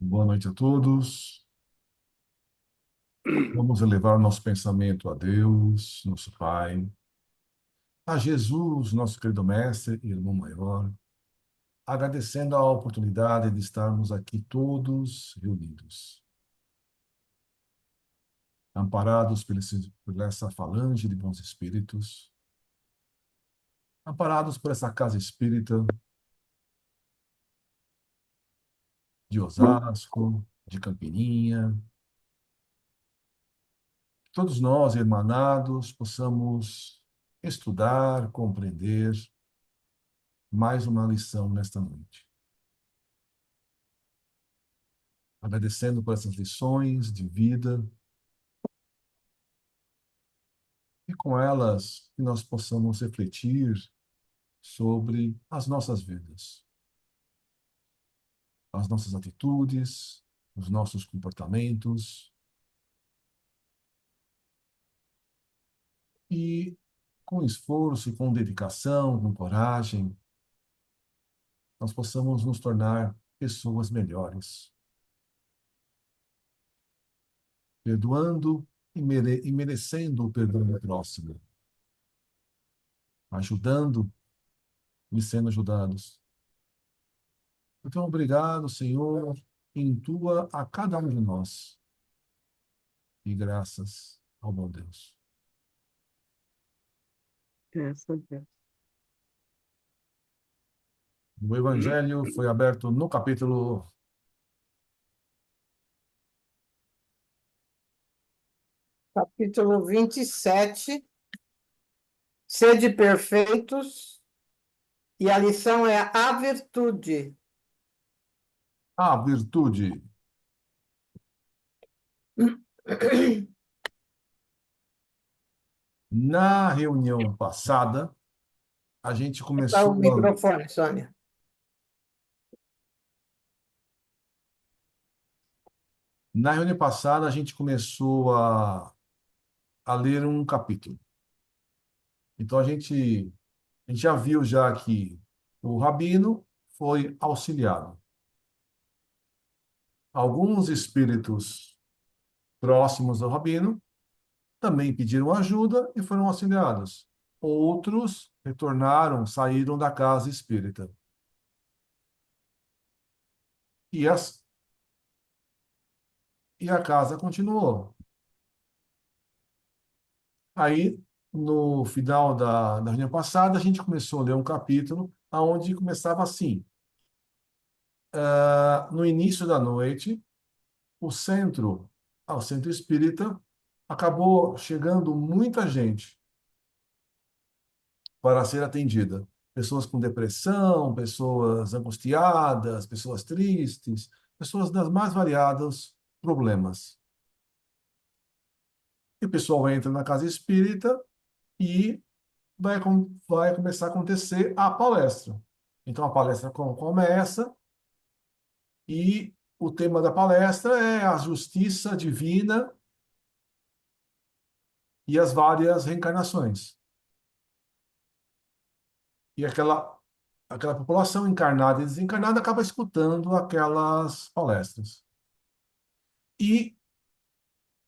Boa noite a todos. Vamos elevar nosso pensamento a Deus, nosso Pai, a Jesus, nosso querido Mestre e irmão maior, agradecendo a oportunidade de estarmos aqui todos reunidos, amparados por essa falange de bons espíritos, amparados por essa casa espírita de Osasco, de Campininha. Todos nós, irmanados, possamos estudar, compreender mais uma lição nesta noite. Agradecendo por essas lições de vida e com elas que nós possamos refletir sobre as nossas vidas, as nossas atitudes, os nossos comportamentos e com esforço, com dedicação, com coragem, nós possamos nos tornar pessoas melhores, perdoando e merecendo o perdão do próximo, ajudando e sendo ajudados. Então, obrigado, Senhor, intua a cada um de nós. E graças ao bom Deus. Graças a Deus. O Evangelho foi aberto no capítulo Capítulo 27. Sede perfeitos, e a lição é a virtude. A Virtude. Na reunião passada, a gente Está o começou a... microfone, Sônia. Na reunião passada, a gente começou a ler um capítulo. Então, a gente já viu já que o Rabino foi auxiliado. Alguns espíritos próximos ao Rabino também pediram ajuda e foram auxiliados. Outros retornaram, saíram da casa espírita. E, as, e a casa continuou. Aí, no final da reunião passada, a gente começou a ler um capítulo onde começava assim. No início da noite, o centro espírita, acabou chegando muita gente para ser atendida. Pessoas com depressão, pessoas angustiadas, pessoas tristes, pessoas das mais variados problemas. E o pessoal entra na casa espírita e vai começar a acontecer a palestra. Então a palestra começa e o tema da palestra é a justiça divina e as várias reencarnações. E aquela população encarnada e desencarnada acaba escutando aquelas palestras. E,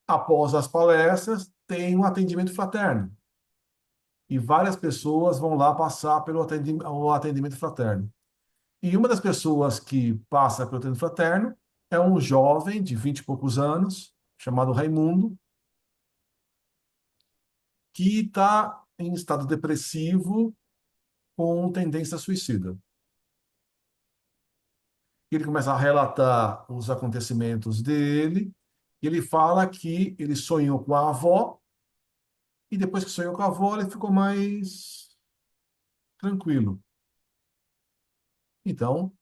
após as palestras, tem um atendimento fraterno. E várias pessoas vão lá passar pelo o atendimento fraterno. E uma das pessoas que passa pelo atendimento fraterno é um jovem de 20 e poucos anos, chamado Raimundo, que está em estado depressivo com tendência suicida. Ele começa a relatar os acontecimentos dele, e ele fala que ele sonhou com a avó, e depois que sonhou com a avó, ele ficou mais tranquilo. Então,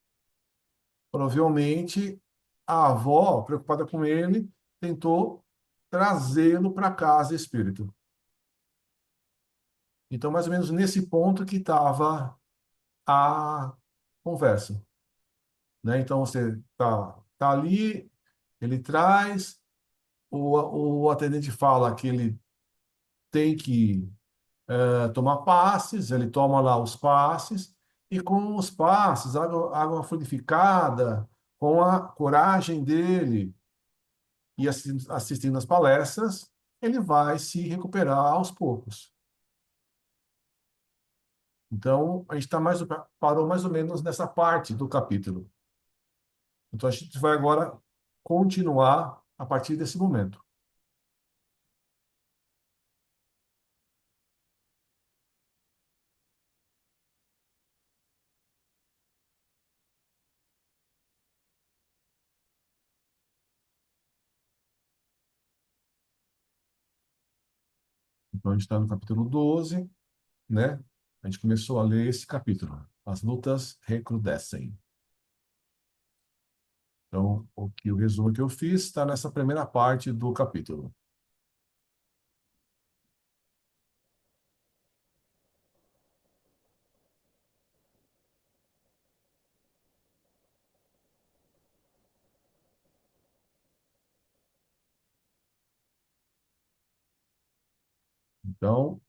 provavelmente, a avó, preocupada com ele, tentou trazê-lo para casa espírita. Então, mais ou menos nesse ponto que estava a conversa, né? Então, você tá ali, ele traz, o atendente fala que ele tem que tomar passes, ele toma lá os passes, e com os passes, água fluidificada, com a coragem dele e assistindo às palestras, ele vai se recuperar aos poucos. Então, a gente parou mais ou menos nessa parte do capítulo. Então, a gente vai agora continuar a partir desse momento. Então, a gente está no capítulo 12, né? A gente começou a ler esse capítulo. As lutas recrudescem. Então, o resumo que eu fiz está nessa primeira parte do capítulo. Então,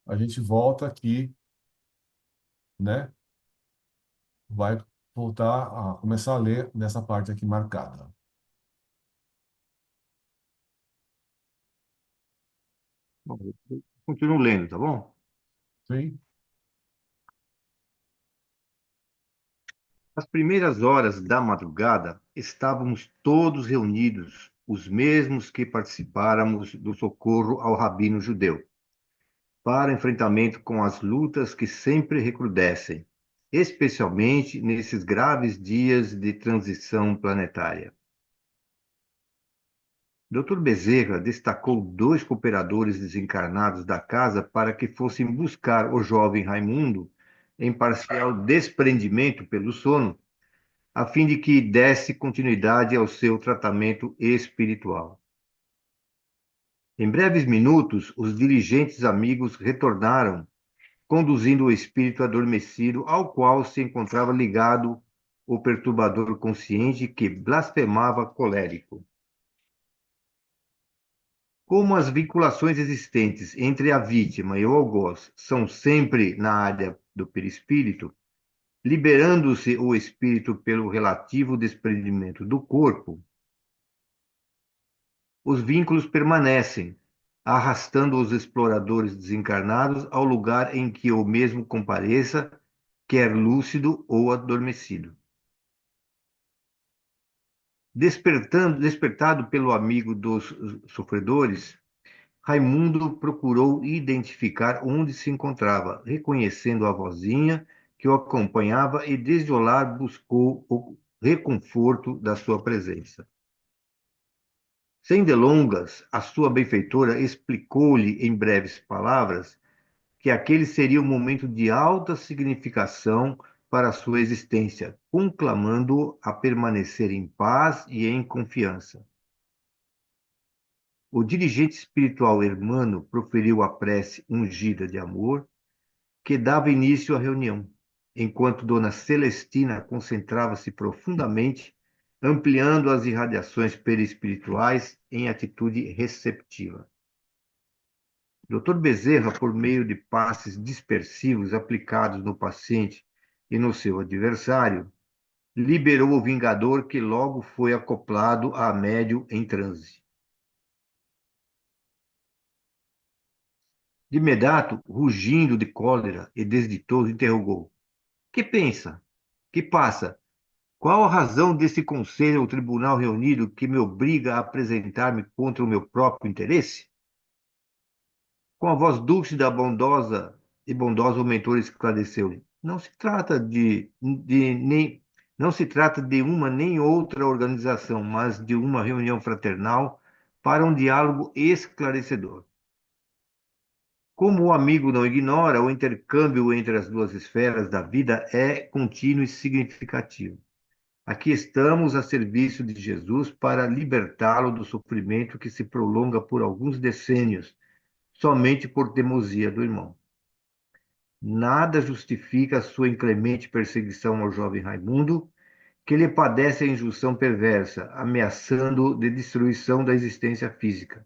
a gente volta aqui, né? Vai voltar a começar a ler nessa parte aqui marcada. Bom, eu continuo lendo, tá bom? Sim? Às primeiras horas da madrugada, estávamos todos reunidos, os mesmos que participáramos do socorro ao rabino judeu, para enfrentamento com as lutas que sempre recrudescem, especialmente nesses graves dias de transição planetária. Dr. Bezerra destacou dois cooperadores desencarnados da casa para que fossem buscar o jovem Raimundo em parcial desprendimento pelo sono, a fim de que desse continuidade ao seu tratamento espiritual. Em breves minutos, os diligentes amigos retornaram, conduzindo o espírito adormecido ao qual se encontrava ligado o perturbador consciente que blasfemava colérico. Como as vinculações existentes entre a vítima e o algoz são sempre na área do perispírito, liberando-se o espírito pelo relativo desprendimento do corpo, os vínculos permanecem, arrastando os exploradores desencarnados ao lugar em que o mesmo compareça, quer lúcido ou adormecido. Despertado pelo amigo dos sofredores, Raimundo procurou identificar onde se encontrava, reconhecendo a vozinha que o acompanhava e desde o lar buscou o reconforto da sua presença. Sem delongas, a sua benfeitora explicou-lhe em breves palavras que aquele seria um momento de alta significação para a sua existência, conclamando-o a permanecer em paz e em confiança. O dirigente espiritual hermano proferiu a prece ungida de amor que dava início à reunião, enquanto Dona Celestina concentrava-se profundamente, ampliando as irradiações perispirituais em atitude receptiva. Dr. Bezerra, por meio de passes dispersivos aplicados no paciente e no seu adversário, liberou o vingador que logo foi acoplado a médio em transe. De imediato, rugindo de cólera e desditoso, interrogou: Que pensa? Que passa? Qual a razão desse conselho ou tribunal reunido que me obriga a apresentar-me contra o meu próprio interesse? Com a voz dúlcida, bondosa, o mentor esclareceu-lhe: não se trata de uma nem outra organização, mas de uma reunião fraternal para um diálogo esclarecedor. Como o amigo não ignora, o intercâmbio entre as duas esferas da vida é contínuo e significativo. Aqui estamos a serviço de Jesus para libertá-lo do sofrimento que se prolonga por alguns decênios, somente por teimosia do irmão. Nada justifica a sua inclemente perseguição ao jovem Raimundo, que lhe padece a injunção perversa, ameaçando de destruição da existência física.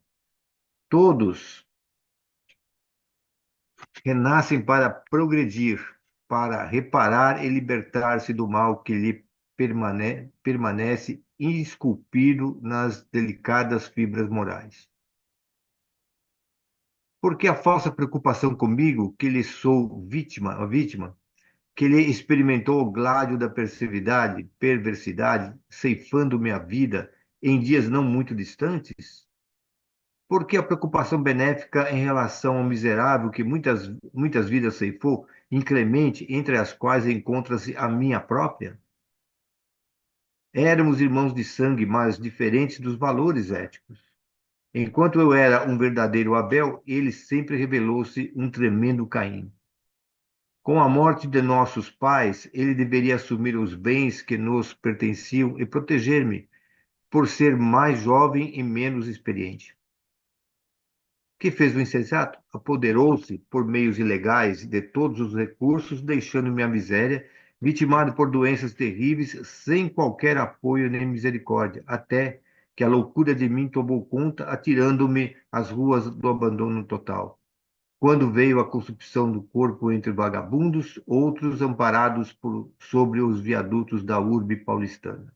Todos renascem para progredir, para reparar e libertar-se do mal que lhe permanece esculpido nas delicadas fibras morais. Porque a falsa preocupação comigo, que lhe sou vítima, que lhe experimentou o gládio da perversidade, ceifando-me a vida em dias não muito distantes? Porque a preocupação benéfica em relação ao miserável que muitas vidas ceifou, inclemente, entre as quais encontra-se a minha própria? Éramos irmãos de sangue, mas diferentes dos valores éticos. Enquanto eu era um verdadeiro Abel, ele sempre revelou-se um tremendo Caim. Com a morte de nossos pais, ele deveria assumir os bens que nos pertenciam e proteger-me, por ser mais jovem e menos experiente. Que fez o insensato? Apoderou-se, por meios ilegais, de todos os recursos, deixando-me à miséria, vitimado por doenças terríveis, sem qualquer apoio nem misericórdia, até que a loucura de mim tomou conta, atirando-me às ruas do abandono total. Quando veio a consumpção do corpo entre vagabundos, outros amparados sobre os viadutos da urbe paulistana.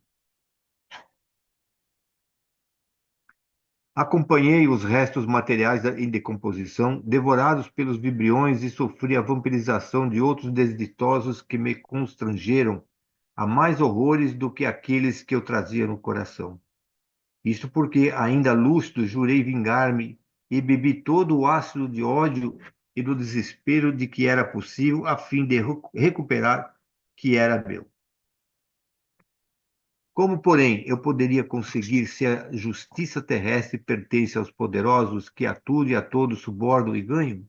Acompanhei os restos materiais em decomposição, devorados pelos vibriões, e sofri a vampirização de outros desditosos que me constrangeram a mais horrores do que aqueles que eu trazia no coração. Isto porque, ainda lúcido, jurei vingar-me e bebi todo o ácido de ódio e do desespero de que era possível, a fim de recuperar que era meu. Como, porém, eu poderia conseguir se a justiça terrestre pertence aos poderosos que a tudo e a todos subordam e ganham?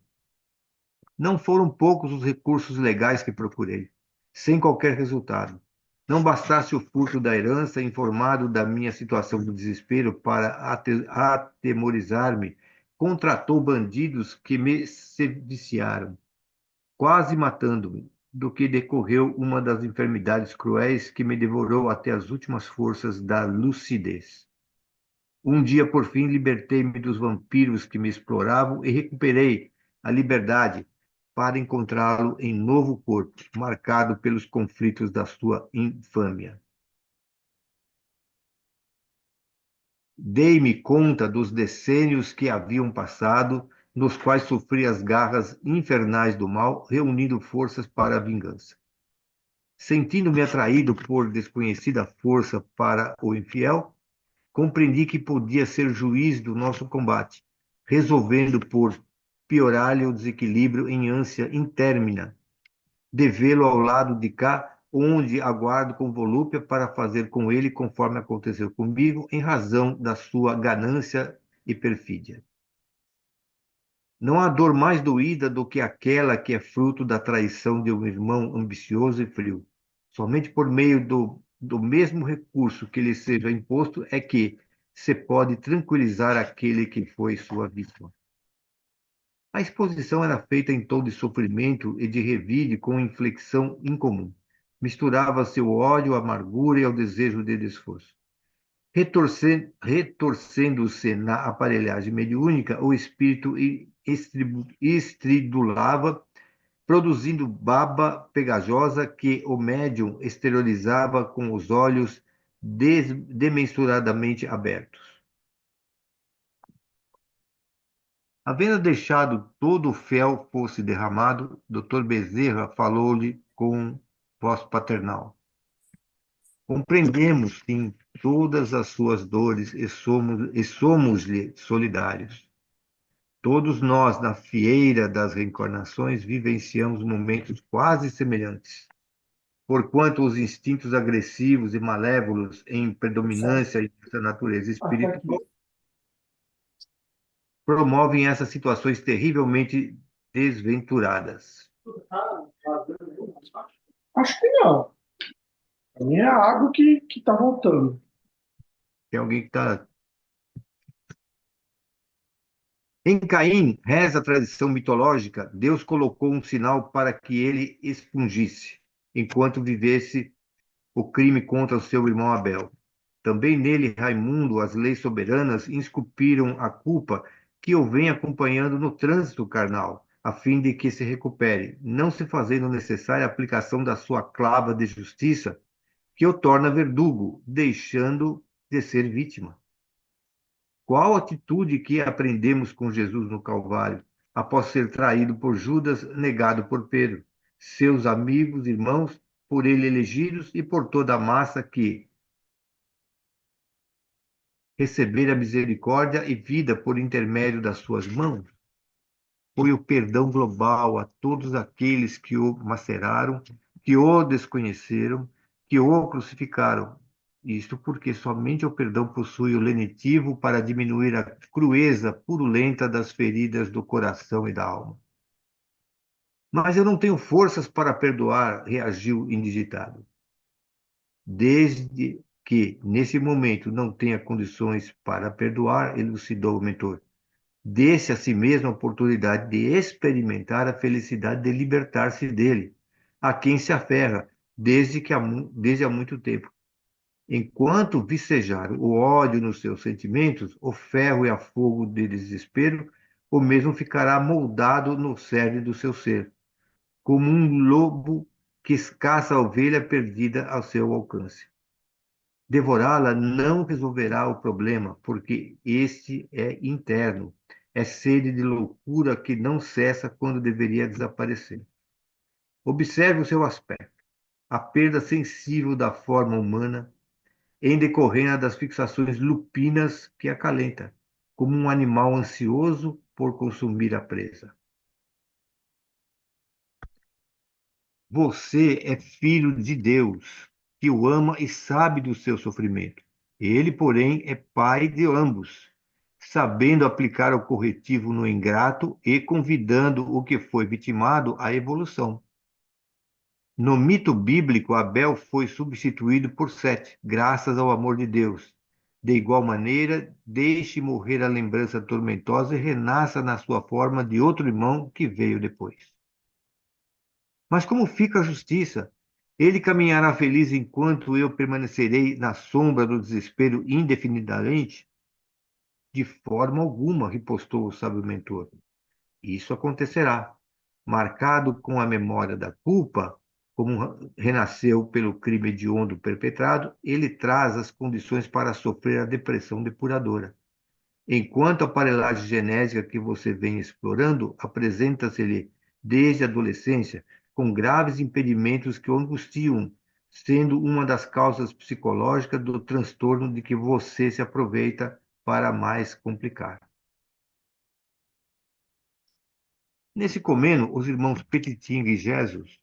Não foram poucos os recursos legais que procurei, sem qualquer resultado. Não bastasse o furto da herança, informado da minha situação de desespero para atemorizar-me, contratou bandidos que me viciaram, quase matando-me, do que decorreu uma das enfermidades cruéis que me devorou até as últimas forças da lucidez. Um dia, por fim, libertei-me dos vampiros que me exploravam e recuperei a liberdade para encontrá-lo em novo corpo, marcado pelos conflitos da sua infâmia. Dei-me conta dos decênios que haviam passado, nos quais sofri as garras infernais do mal, reunindo forças para a vingança. Sentindo-me atraído por desconhecida força para o infiel, compreendi que podia ser juiz do nosso combate, resolvendo por piorar-lhe o desequilíbrio em ânsia intermina, de vê-lo ao lado de cá, onde aguardo com volúpia para fazer com ele conforme aconteceu comigo, em razão da sua ganância e perfídia. Não há dor mais doída do que aquela que é fruto da traição de um irmão ambicioso e frio. Somente por meio do mesmo recurso que lhe seja imposto é que se pode tranquilizar aquele que foi sua vítima. A exposição era feita em tom de sofrimento e de revide com inflexão incomum. Misturava-se o ódio, a amargura e o desejo de desforço. Retorcendo-se na aparelhagem mediúnica, o espírito estridulava, produzindo baba pegajosa que o médium exteriorizava com os olhos desmensuradamente abertos. Havendo deixado todo o fel fosse derramado, Dr. Bezerra falou-lhe com voz paternal. Compreendemos, sim, todas as suas dores e somos-lhe solidários. Todos nós, na fieira das reencarnações, vivenciamos momentos quase semelhantes. Porquanto os instintos agressivos e malévolos em predominância em nossa natureza espiritual promovem essas situações terrivelmente desventuradas. Acho que não. A minha é a água que tá voltando. Tem alguém que está. Em Caim, reza a tradição mitológica, Deus colocou um sinal para que ele expungisse, enquanto vivesse, o crime contra o seu irmão Abel. Também nele, Raimundo, as leis soberanas esculpiram a culpa que o vem acompanhando no trânsito carnal, a fim de que se recupere, não se fazendo necessária a aplicação da sua clava de justiça, que o torna verdugo, deixando de ser vítima. Qual atitude que aprendemos com Jesus no Calvário, após ser traído por Judas, negado por Pedro, seus amigos, irmãos, por ele elegidos e por toda a massa que receber a misericórdia e vida por intermédio das suas mãos? Foi o perdão global a todos aqueles que o maceraram, que o desconheceram, que o crucificaram. Isto porque somente o perdão possui o lenitivo para diminuir a crueza purulenta das feridas do coração e da alma. Mas eu não tenho forças para perdoar, reagiu indigitado. Desde que, nesse momento, não tenha condições para perdoar, elucidou o mentor. Dê-se a si mesmo a oportunidade de experimentar a felicidade de libertar-se dele, a quem se aferra desde há muito tempo. Enquanto vicejar o ódio nos seus sentimentos, o ferro e a fogo de desespero, o mesmo ficará moldado no cerne do seu ser, como um lobo que escaça a ovelha perdida ao seu alcance. Devorá-la não resolverá o problema, porque este é interno. É sede de loucura que não cessa quando deveria desaparecer. Observe o seu aspecto, a perda sensível da forma humana em decorrência das fixações lupinas que acalenta, como um animal ansioso por consumir a presa. Você é filho de Deus, que o ama e sabe do seu sofrimento. Ele, porém, é pai de ambos, sabendo aplicar o corretivo no ingrato e convidando o que foi vitimado à evolução. No mito bíblico, Abel foi substituído por Sete, graças ao amor de Deus. De igual maneira, deixe morrer a lembrança tormentosa e renasça na sua forma de outro irmão que veio depois. Mas como fica a justiça? Ele caminhará feliz enquanto eu permanecerei na sombra do desespero indefinidamente? De forma alguma, ripostou o sábio mentor. Isso acontecerá. Marcado com a memória da culpa, como renasceu pelo crime hediondo perpetrado, ele traz as condições para sofrer a depressão depuradora. Enquanto a aparelhagem genética que você vem explorando apresenta-se-lhe desde a adolescência com graves impedimentos que o angustiam, sendo uma das causas psicológicas do transtorno de que você se aproveita para mais complicar. Nesse comeno, os irmãos Petitinga e Jesus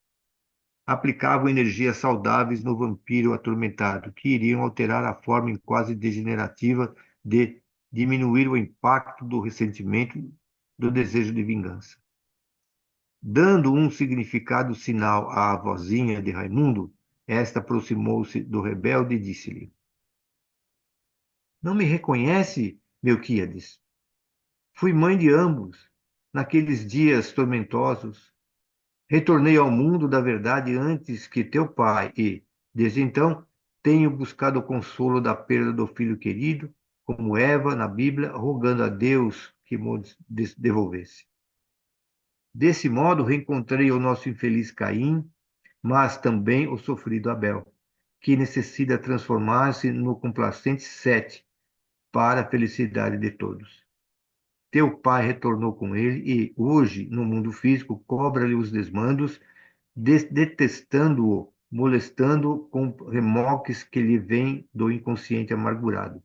aplicavam energias saudáveis no vampiro atormentado, que iriam alterar a forma quase degenerativa de diminuir o impacto do ressentimento, do desejo de vingança. Dando um significado sinal à vozinha de Raimundo, esta aproximou-se do rebelde e disse-lhe: Não me reconhece, Melquíades? Fui mãe de ambos, naqueles dias tormentosos. Retornei ao mundo da verdade antes que teu pai e, desde então, tenho buscado o consolo da perda do filho querido, como Eva na Bíblia, rogando a Deus que me devolvesse. Desse modo, reencontrei o nosso infeliz Caim, mas também o sofrido Abel, que necessita transformar-se no complacente Sete para a felicidade de todos. Teu pai retornou com ele e, hoje, no mundo físico, cobra-lhe os desmandos, detestando-o, molestando-o com remoques que lhe vêm do inconsciente amargurado.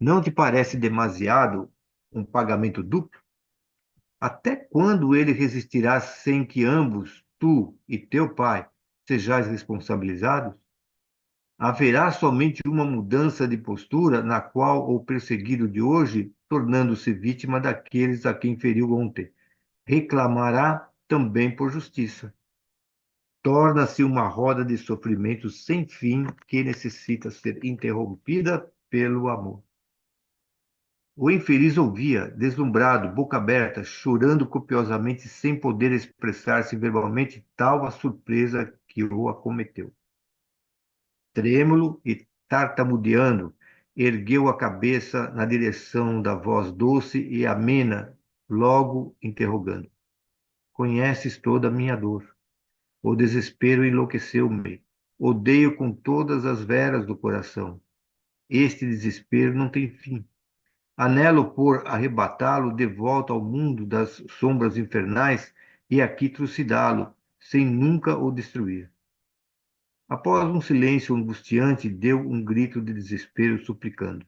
Não te parece demasiado um pagamento duplo? Até quando ele resistirá sem que ambos, tu e teu pai, sejais responsabilizados? Haverá somente uma mudança de postura na qual o perseguido de hoje, tornando-se vítima daqueles a quem feriu ontem, reclamará também por justiça. Torna-se uma roda de sofrimento sem fim que necessita ser interrompida pelo amor. O infeliz ouvia, deslumbrado, boca aberta, chorando copiosamente, sem poder expressar-se verbalmente, tal a surpresa que o acometeu. Trêmulo e tartamudeando, ergueu a cabeça na direção da voz doce e amena, logo interrogando: Conheces toda a minha dor. O desespero enlouqueceu-me. Odeio com todas as veras do coração. Este desespero não tem fim. Anelo por arrebatá-lo de volta ao mundo das sombras infernais e aqui trucidá-lo, sem nunca o destruir. Após um silêncio angustiante, deu um grito de desespero, suplicando: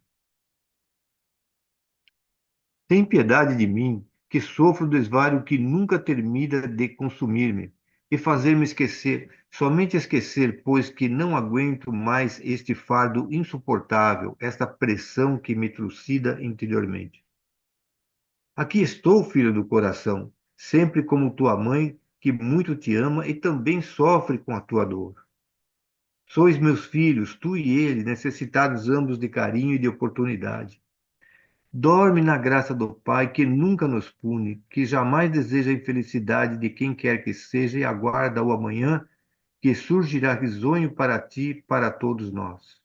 Tem piedade de mim, que sofro do desvario que nunca termina de consumir-me, e fazer-me esquecer, somente esquecer, pois que não aguento mais este fardo insuportável, esta pressão que me trucida interiormente. Aqui estou, filho do coração, sempre como tua mãe, que muito te ama e também sofre com a tua dor. Sois meus filhos, tu e ele, necessitados ambos de carinho e de oportunidade. Dorme na graça do Pai, que nunca nos pune, que jamais deseja a infelicidade de quem quer que seja e aguarda o amanhã, que surgirá risonho para ti e para todos nós.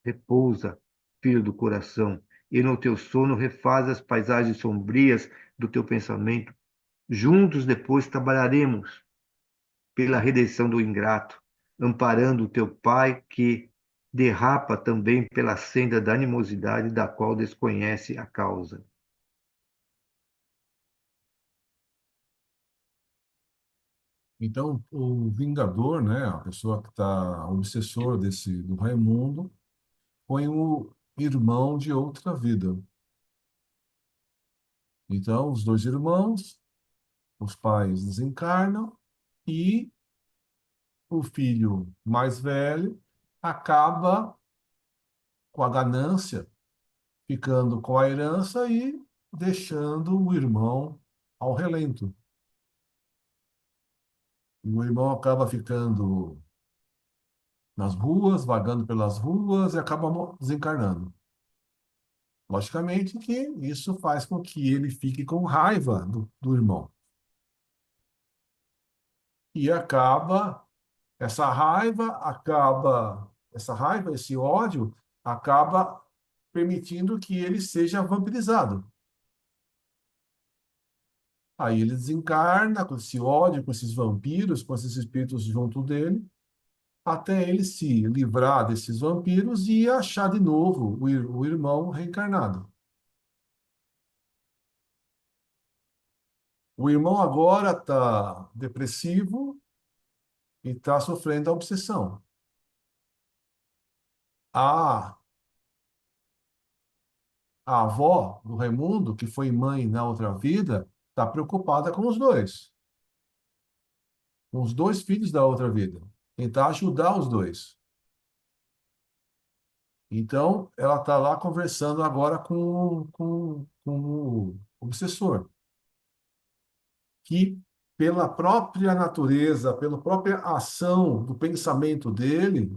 Repousa, filho do coração, e no teu sono refaz as paisagens sombrias do teu pensamento. Juntos depois trabalharemos pela redenção do ingrato, amparando o teu pai que derrapa também pela senda da animosidade da qual desconhece a causa. Então, o Vingador, né, a pessoa que está obsessor do Raimundo, foi o irmão de outra vida. Então, os dois irmãos, os pais desencarnam e o filho mais velho acaba com a ganância, ficando com a herança e deixando o irmão ao relento. O irmão acaba ficando nas ruas, vagando pelas ruas e acaba desencarnando. Logicamente que isso faz com que ele fique com raiva do irmão. E essa raiva, esse ódio, acaba permitindo que ele seja vampirizado. Aí ele desencarna com esse ódio, com esses vampiros, com esses espíritos junto dele, até ele se livrar desses vampiros e achar de novo o irmão reencarnado. O irmão agora está depressivo e está sofrendo a obsessão. A, a avó do Raimundo, que foi mãe na outra vida, está preocupada com os dois filhos da outra vida, tentar ajudar os dois. Então, ela está lá conversando agora com o obsessor, que pela própria natureza, pela própria ação do pensamento dele,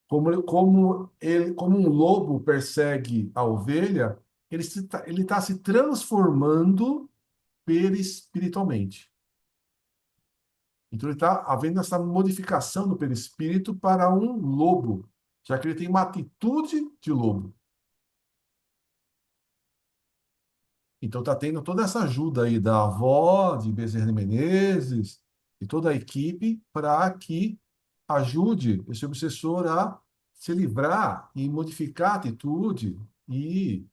como um lobo persegue a ovelha, ele tá se transformando perispiritualmente. Então ele está havendo essa modificação do perispírito para um lobo, já que ele tem uma atitude de lobo. Então está tendo toda essa ajuda aí da avó, de Bezerra de Menezes, e toda a equipe para que ajude esse obsessor a se livrar e modificar a atitude e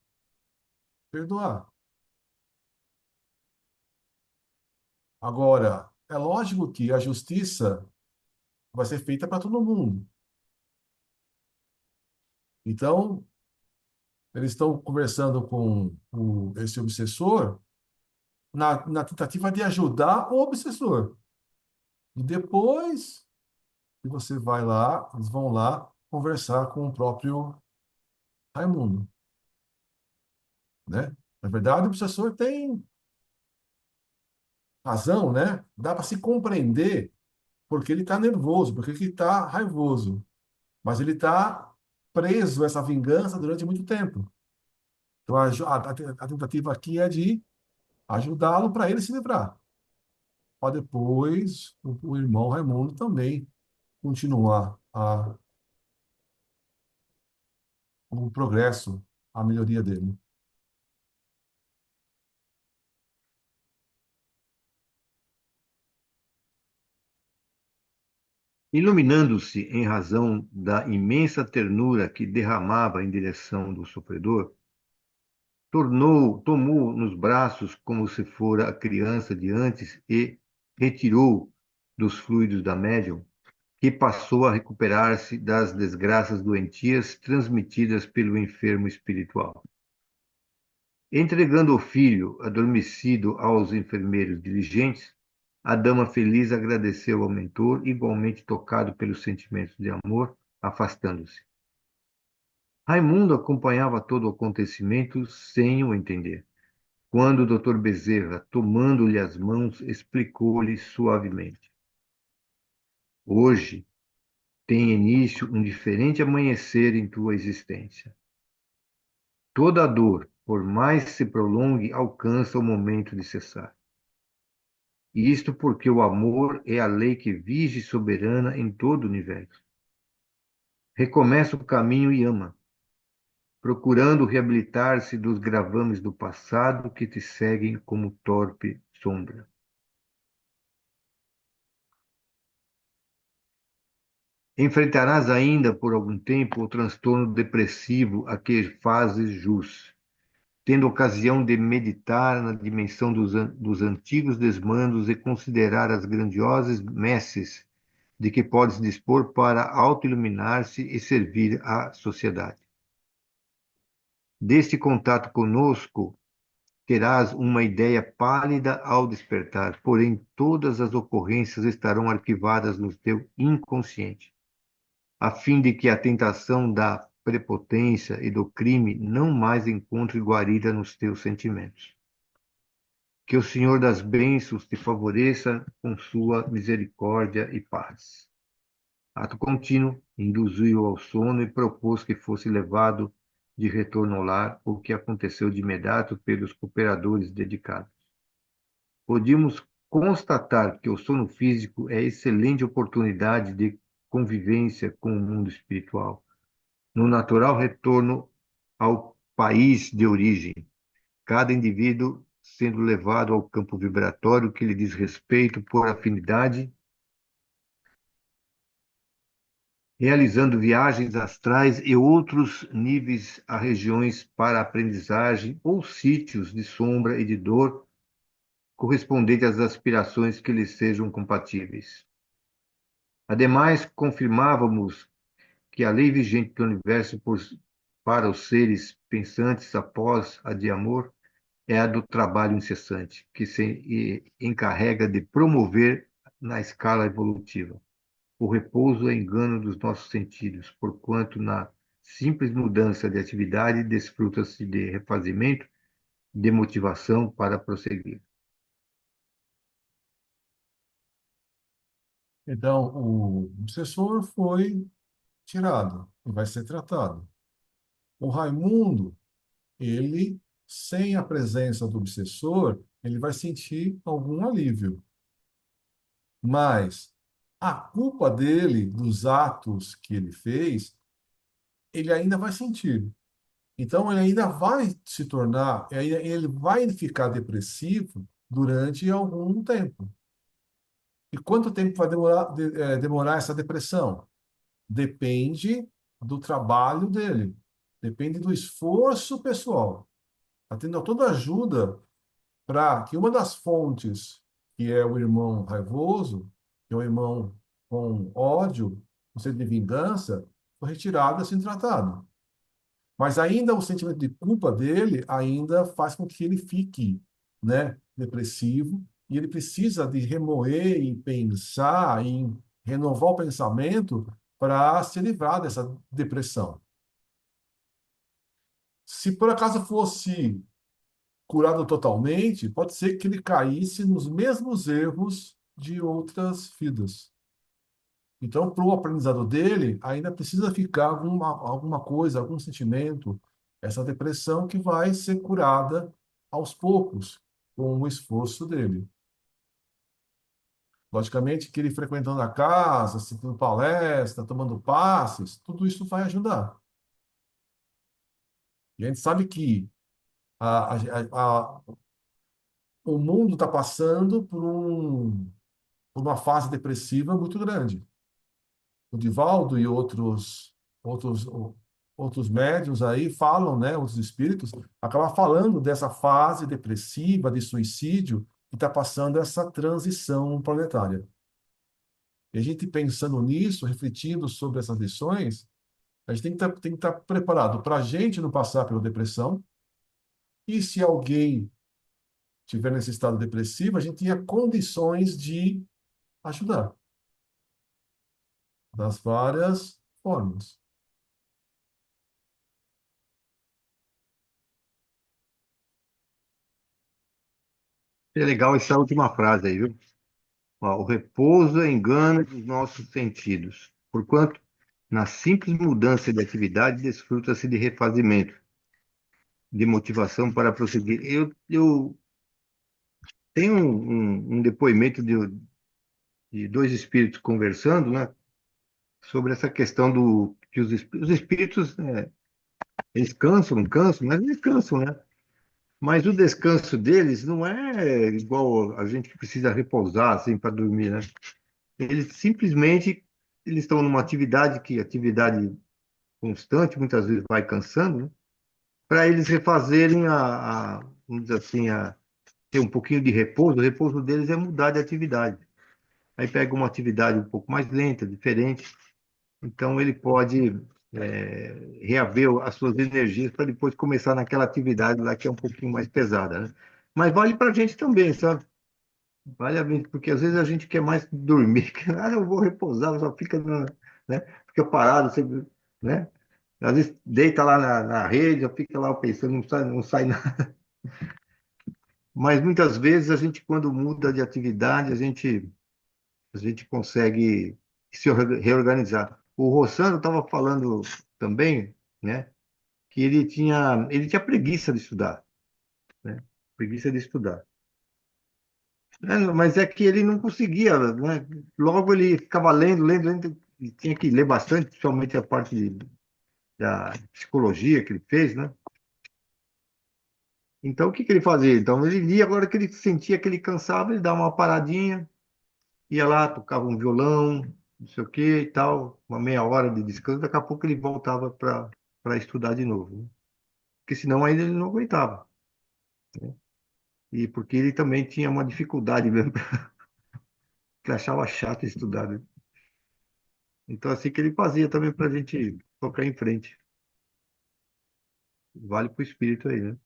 perdoar. Agora, é lógico que a justiça vai ser feita para todo mundo. Então, eles estão conversando com esse obsessor na tentativa de ajudar o obsessor. E depois que você vai lá, eles vão lá conversar com o próprio Raimundo, né? Na verdade, o obsessor tem razão, né? Dá para se compreender porque ele está nervoso, porque ele está raivoso. Mas ele está preso a essa vingança durante muito tempo. Então, a tentativa aqui é de ajudá-lo para ele se livrar. Para depois o irmão Raimundo também continuar o progresso, a melhoria dele. Iluminando-se em razão da imensa ternura que derramava em direção do sofredor, tomou nos braços como se fora a criança de antes e retirou dos fluidos da médium, que passou a recuperar-se das desgraças doentias transmitidas pelo enfermo espiritual. Entregando o filho adormecido aos enfermeiros diligentes, a dama feliz agradeceu ao mentor, igualmente tocado pelos sentimentos de amor, afastando-se. Raimundo acompanhava todo o acontecimento sem o entender. Quando o doutor Bezerra, tomando-lhe as mãos, explicou-lhe suavemente: Hoje tem início um diferente amanhecer em tua existência. Toda dor, por mais se prolongue, alcança o momento de cessar. E isto porque o amor é a lei que vige soberana em todo o universo. Recomeça o caminho e ama, procurando reabilitar-se dos gravames do passado que te seguem como torpe sombra. Enfrentarás ainda por algum tempo o transtorno depressivo a que fazes jus, tendo ocasião de meditar na dimensão dos antigos desmandos e considerar as grandiosas messes de que podes dispor para autoiluminar-se e servir à sociedade. Deste contato conosco, terás uma ideia pálida ao despertar, porém todas as ocorrências estarão arquivadas no teu inconsciente, a fim de que a tentação da prepotência e do crime não mais encontre guarida nos teus sentimentos. Que o Senhor das bênçãos te favoreça com sua misericórdia e paz. Ato contínuo, induziu-o ao sono e propôs que fosse levado de retorno ao lar, o que aconteceu de imediato pelos cooperadores dedicados. Podíamos constatar que o sono físico é excelente oportunidade de convivência com o mundo espiritual, no natural retorno ao país de origem, cada indivíduo sendo levado ao campo vibratório que lhe diz respeito por afinidade, realizando viagens astrais e outros níveis a regiões para aprendizagem ou sítios de sombra e de dor correspondentes às aspirações que lhes sejam compatíveis. Ademais, confirmávamos que a lei vigente do universo para os seres pensantes após a de amor é a do trabalho incessante, que se encarrega de promover na escala evolutiva o repouso e engano dos nossos sentidos, porquanto na simples mudança de atividade desfruta-se de refazimento, de motivação para prosseguir. Então, o obsessor foi tirado e vai ser tratado. O Raimundo, ele, sem a presença do obsessor, ele vai sentir algum alívio. Mas a culpa dele, dos atos que ele fez, ele ainda vai sentir. Então, ele ainda vai se tornar, ele vai ficar depressivo durante algum tempo. E quanto tempo vai demorar essa depressão? Depende do trabalho dele, depende do esforço pessoal. Está tendo toda ajuda para que uma das fontes, que é o irmão raivoso, que é o irmão com ódio, com sede de vingança, foi retirado assim tratado. Mas ainda o sentimento de culpa dele ainda faz com que ele fique, né, depressivo, e ele precisa de remoer e pensar em renovar o pensamento para se livrar dessa depressão. Se por acaso fosse curado totalmente, pode ser que ele caísse nos mesmos erros de outras vidas. Então, para o aprendizado dele, ainda precisa ficar alguma coisa, algum sentimento, essa depressão que vai ser curada aos poucos, com o esforço dele. Logicamente que ele frequentando a casa, assistindo palestra, tomando passes, tudo isso vai ajudar. E a gente sabe que a, a, a, o mundo está passando por uma fase depressiva muito grande. O Divaldo e outros, outros médiuns aí falam, né, outros espíritos, acabam falando dessa fase depressiva, de suicídio, que está passando essa transição planetária. E a gente pensando nisso, refletindo sobre essas lições, a gente tem que estar preparado para a gente não passar pela depressão, e se alguém tiver nesse estado depressivo, a gente tenha condições de ajudar, das várias formas. É legal essa última frase aí, viu? Ó, o repouso engana os nossos sentidos, porquanto, na simples mudança de atividade, desfruta-se de refazimento, de motivação para prosseguir. Eu tenho um depoimento de dois espíritos conversando, né, sobre essa questão do que os espíritos, eles cansam, mas eles cansam, né? Mas o descanso deles não é igual a gente que precisa repousar assim para dormir, né? Eles simplesmente eles estão numa atividade que atividade constante, muitas vezes vai cansando, né? Para eles refazerem vamos dizer assim, ter um pouquinho de repouso. O repouso deles é mudar de atividade. Aí pega uma atividade um pouco mais lenta, diferente. Então ele pode reaver as suas energias para depois começar naquela atividade lá que é um pouquinho mais pesada, né? Mas vale para a gente também, sabe? Vale a pena, porque às vezes a gente quer mais dormir, que, eu vou repousar, só fica, né? Fica parado, você, né? Às vezes deita lá na rede, já fica lá pensando, não sai nada. Mas muitas vezes a gente, quando muda de atividade, a gente consegue se reorganizar. O Rossano estava falando também, né? Que ele tinha preguiça de estudar, né? Preguiça de estudar. Mas é que ele não conseguia, né? Logo ele ficava lendo, e tinha que ler bastante, principalmente a parte da psicologia que ele fez, né? Então, o que que ele fazia? Então, ele lia, agora que ele sentia que ele cansava, ele dava uma paradinha, ia lá, tocava um violão, não sei o que e tal, uma meia hora de descanso, daqui a pouco ele voltava para estudar de novo, né? Porque senão ainda ele não aguentava, né? E porque ele também tinha uma dificuldade mesmo, que ele achava chato estudar, né? Então, assim que ele fazia também para a gente tocar em frente. Vale para o espírito aí, né?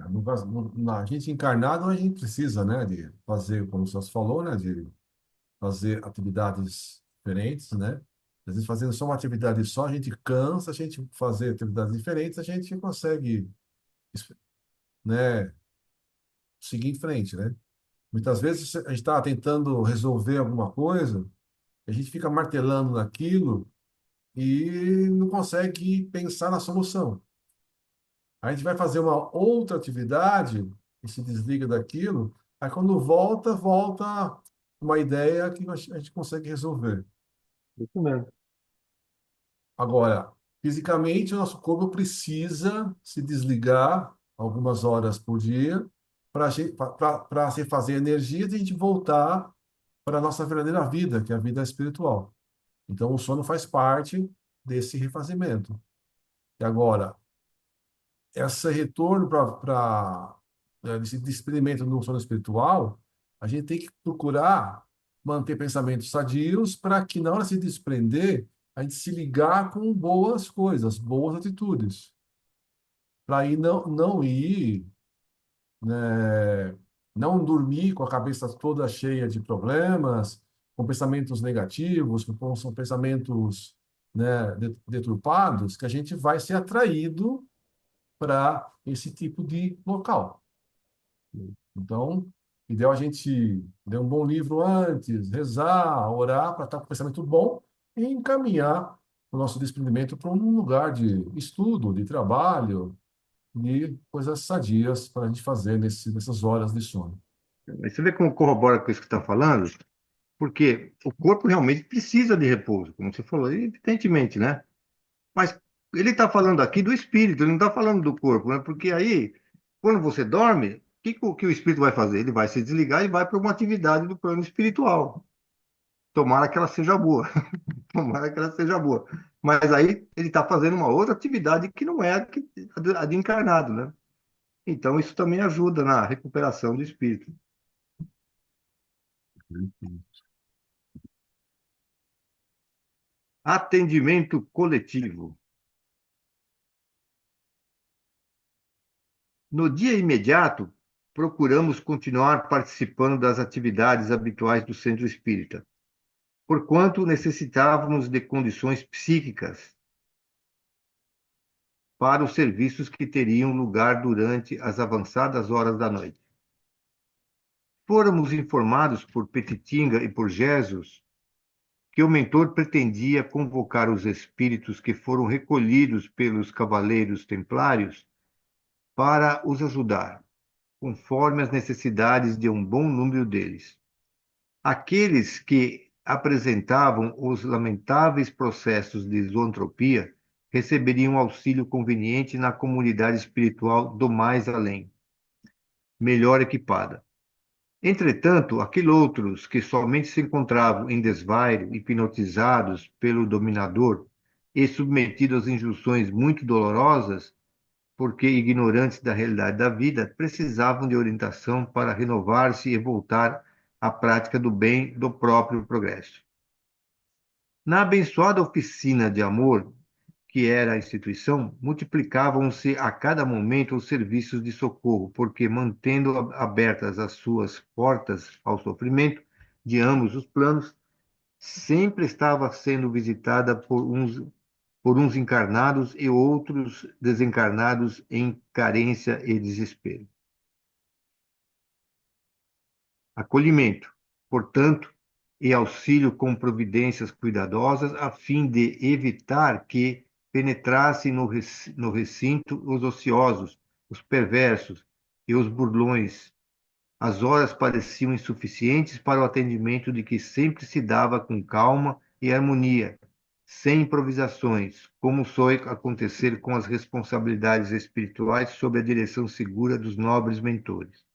No caso, na gente encarnado, a gente precisa, né, de fazer, como o senhor falou, né, de fazer atividades diferentes, né? Às vezes, fazendo só uma atividade só, a gente cansa, a gente fazer atividades diferentes, a gente consegue, né, seguir em frente, né? Muitas vezes a gente está tentando resolver alguma coisa, a gente fica martelando naquilo e não consegue pensar na solução. A gente vai fazer uma outra atividade e se desliga daquilo, aí quando volta uma ideia que a gente consegue resolver. Isso mesmo. Agora, fisicamente, o nosso corpo precisa se desligar algumas horas por dia para se fazer energia e a gente voltar para a nossa verdadeira vida, que é a vida espiritual. Então, o sono faz parte desse refazimento. E agora, esse retorno para esse desprendimento no sono espiritual, a gente tem que procurar manter pensamentos sadios para que na hora de se desprender, a gente se ligar com boas coisas, boas atitudes, para aí não ir, né, não dormir com a cabeça toda cheia de problemas, com pensamentos negativos, com são pensamentos, né, deturpados, que a gente vai ser atraído para esse tipo de local. Então, ideal a gente ler um bom livro antes, rezar, orar para estar com o pensamento bom e encaminhar o nosso desprendimento para um lugar de estudo, de trabalho, de coisas sadias para a gente fazer nessas horas de sono. Mas você vê como corrobora com isso que está falando? Porque o corpo realmente precisa de repouso, como você falou, evidentemente, né? Mas Ele está falando aqui do espírito, ele não está falando do corpo, né? Porque aí, quando você dorme, o que o espírito vai fazer? Ele vai se desligar e vai para uma atividade do plano espiritual. Tomara que ela seja boa. Tomara que ela seja boa. Mas aí ele está fazendo uma outra atividade que não é a de encarnado, né? Então isso também ajuda na recuperação do espírito. Atendimento coletivo. No dia imediato, procuramos continuar participando das atividades habituais do centro espírita, porquanto necessitávamos de condições psíquicas para os serviços que teriam lugar durante as avançadas horas da noite. Fôramos informados por Petitinga e por Jesus que o mentor pretendia convocar os espíritos que foram recolhidos pelos cavaleiros templários para os ajudar, conforme as necessidades de um bom número deles. Aqueles que apresentavam os lamentáveis processos de zoantropia receberiam auxílio conveniente na comunidade espiritual do mais além, melhor equipada. Entretanto, aqueles outros que somente se encontravam em desvario, hipnotizados pelo dominador e submetidos às injunções muito dolorosas, porque ignorantes da realidade da vida, precisavam de orientação para renovar-se e voltar à prática do bem do próprio progresso. Na abençoada oficina de amor, que era a instituição, multiplicavam-se a cada momento os serviços de socorro, porque, mantendo abertas as suas portas ao sofrimento de ambos os planos, sempre estava sendo visitada por uns encarnados e outros desencarnados em carência e desespero. Acolhimento, portanto, e auxílio com providências cuidadosas, a fim de evitar que penetrassem no recinto os ociosos, os perversos e os burlões. As horas pareciam insuficientes para o atendimento de que sempre se dava com calma e harmonia, sem improvisações, como soe acontecer com as responsabilidades espirituais sob a direção segura dos nobres mentores.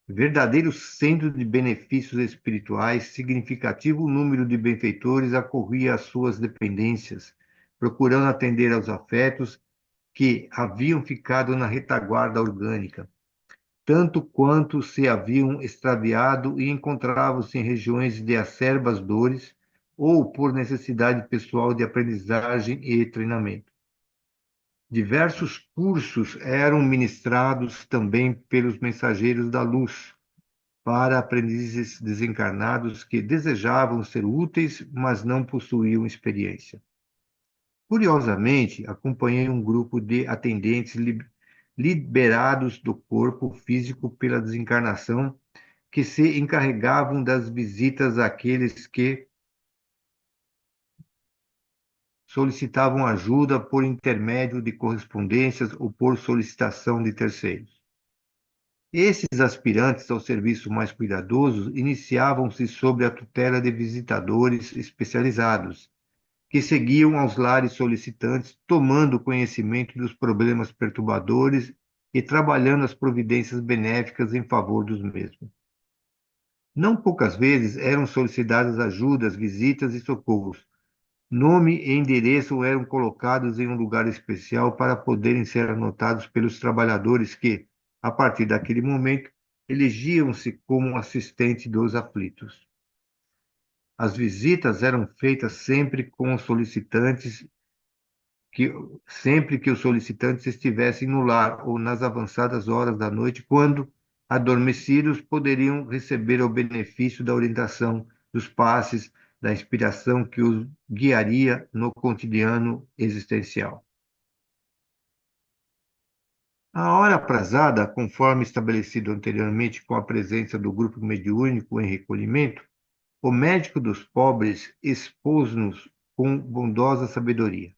Verdadeiro centro de benefícios espirituais, significativo número de benfeitores acorria às suas dependências, procurando atender aos afetos que haviam ficado na retaguarda orgânica, tanto quanto se haviam extraviado e encontravam-se em regiões de acerbas dores ou por necessidade pessoal de aprendizagem e treinamento. Diversos cursos eram ministrados também pelos mensageiros da luz para aprendizes desencarnados que desejavam ser úteis, mas não possuíam experiência. Curiosamente, acompanhei um grupo de atendentes liberados do corpo físico pela desencarnação, que se encarregavam das visitas àqueles que solicitavam ajuda por intermédio de correspondências ou por solicitação de terceiros. Esses aspirantes ao serviço mais cuidadoso iniciavam-se sob a tutela de visitadores especializados, que seguiam aos lares solicitantes, tomando conhecimento dos problemas perturbadores e trabalhando as providências benéficas em favor dos mesmos. Não poucas vezes eram solicitadas ajudas, visitas e socorros. Nome e endereço eram colocados em um lugar especial para poderem ser anotados pelos trabalhadores que, a partir daquele momento, elegiam-se como assistente dos aflitos. As visitas eram feitas sempre que os solicitantes estivessem no lar ou nas avançadas horas da noite, quando, adormecidos, poderiam receber o benefício da orientação, dos passes, da inspiração que os guiaria no cotidiano existencial. A hora aprazada, conforme estabelecido anteriormente com a presença do grupo mediúnico em recolhimento, o médico dos pobres expôs-nos com bondosa sabedoria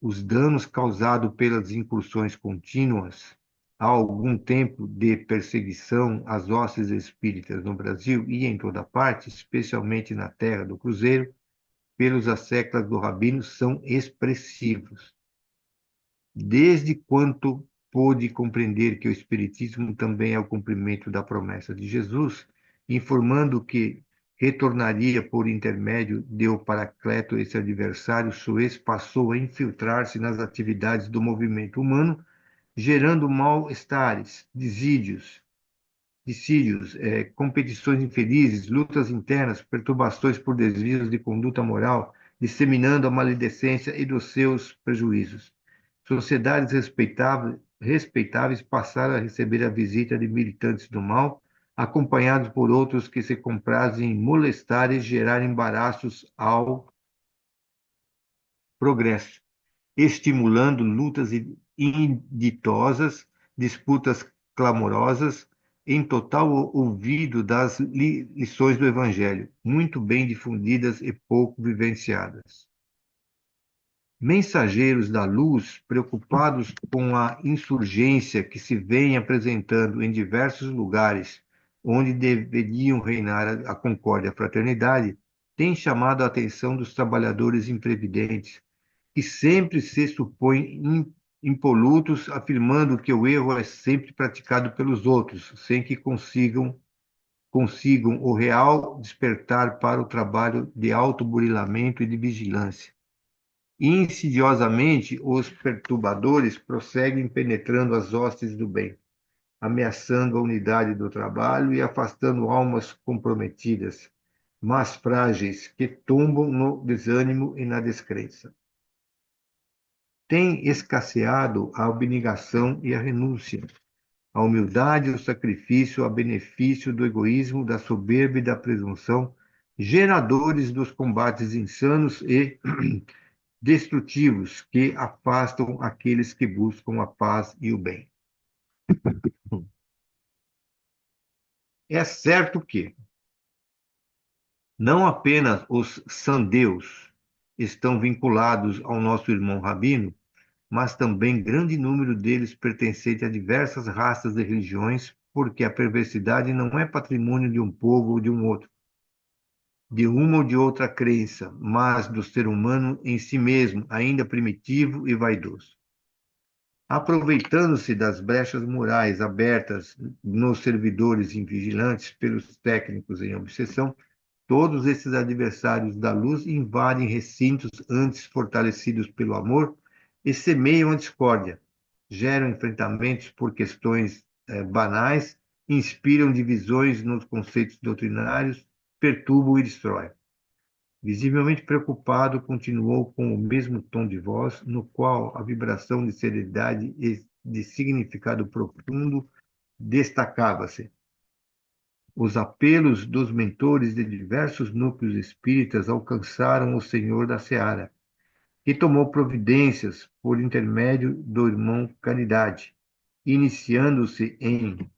os danos causados pelas incursões contínuas há algum tempo de perseguição às hostes espíritas no Brasil e em toda parte, especialmente na terra do Cruzeiro, pelos asseclas do Rabino são expressivos. Desde quanto pôde compreender que o Espiritismo também é o cumprimento da promessa de Jesus, informando que retornaria por intermédio de o Paracleto, esse adversário suez, passou a infiltrar-se nas atividades do movimento humano, gerando mal-estares, dissídios, competições infelizes, lutas internas, perturbações por desvios de conduta moral, disseminando a maledicência e dos seus prejuízos. Sociedades respeitáveis passaram a receber a visita de militantes do mal, acompanhados por outros que se comprazem em molestar e gerar embaraços ao progresso, estimulando lutas inditosas, disputas clamorosas, em total ouvido das lições do Evangelho, muito bem difundidas e pouco vivenciadas. Mensageiros da luz, preocupados com a insurgência que se vem apresentando em diversos lugares onde deveriam reinar a concórdia e a fraternidade, têm chamado a atenção dos trabalhadores imprevidentes, que sempre se supõem impolutos, afirmando que o erro é sempre praticado pelos outros, sem que consigam o real despertar para o trabalho de autoburilamento e de vigilância. Insidiosamente, os perturbadores prosseguem penetrando as hostes do bem, ameaçando a unidade do trabalho e afastando almas comprometidas, mas frágeis, que tombam no desânimo e na descrença. Tem escasseado a abnegação e a renúncia, a humildade e o sacrifício a benefício do egoísmo, da soberba e da presunção, geradores dos combates insanos e destrutivos que afastam aqueles que buscam a paz e o bem. É certo que não apenas os sandeus estão vinculados ao nosso irmão Rabino, mas também grande número deles pertencente a diversas raças e religiões, porque a perversidade não é patrimônio de um povo ou de um outro, de uma ou de outra crença, mas do ser humano em si mesmo, ainda primitivo e vaidoso. Aproveitando-se das brechas morais abertas nos servidores invigilantes pelos técnicos em obsessão, todos esses adversários da luz invadem recintos antes fortalecidos pelo amor e semeiam a discórdia, geram enfrentamentos por questões banais, inspiram divisões nos conceitos doutrinários, perturbam e destroem. Visivelmente preocupado, continuou com o mesmo tom de voz, no qual a vibração de seriedade e de significado profundo destacava-se. Os apelos dos mentores de diversos núcleos espíritas alcançaram o Senhor da Seara, que tomou providências por intermédio do irmão Caridade, iniciando-se em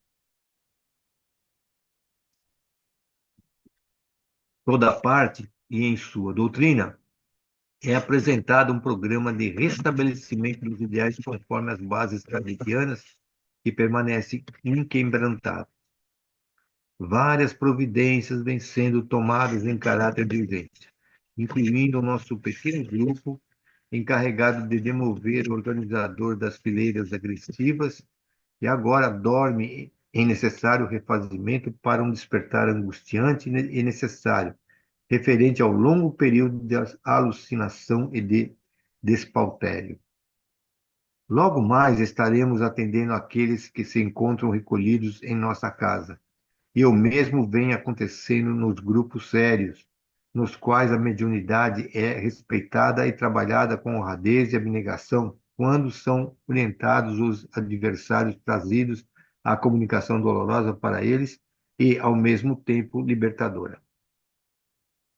toda parte e em sua doutrina, é apresentado um programa de restabelecimento dos ideais conforme as bases kardecianas que permanece inquebrantado. Várias providências vêm sendo tomadas em caráter de urgência, incluindo o nosso pequeno grupo encarregado de demover o organizador das fileiras agressivas, que agora dorme em necessário refazimento para um despertar angustiante e necessário, referente ao longo período de alucinação e de despautério. Logo mais estaremos atendendo aqueles que se encontram recolhidos em nossa casa, e o mesmo vem acontecendo nos grupos sérios, nos quais a mediunidade é respeitada e trabalhada com honradez e abnegação, quando são orientados os adversários trazidos à comunicação dolorosa para eles e, ao mesmo tempo, libertadora.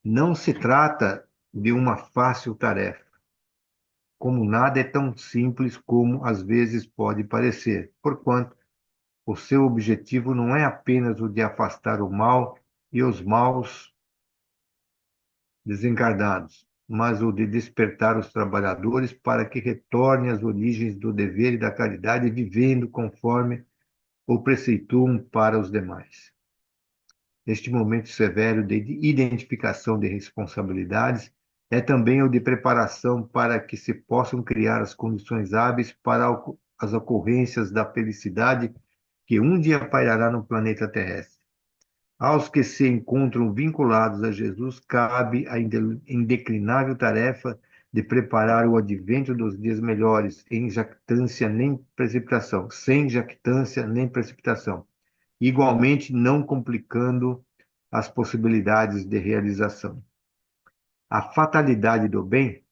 Não se trata de uma fácil tarefa, como nada é tão simples como às vezes pode parecer, porquanto o seu objetivo não é apenas o de afastar o mal e os maus desencarnados, mas o de despertar os trabalhadores para que retornem às origens do dever e da caridade, vivendo conforme o preceituam para os demais. Neste momento severo de identificação de responsabilidades, É também o de preparação para que se possam criar as condições hábeis para as ocorrências da felicidade que um dia pairará no planeta terrestre. Aos que se encontram vinculados a Jesus, cabe a indeclinável tarefa de preparar o advento dos dias melhores, em jactância nem precipitação, sem jactância nem precipitação, igualmente não complicando as possibilidades de realização. A fatalidade do bem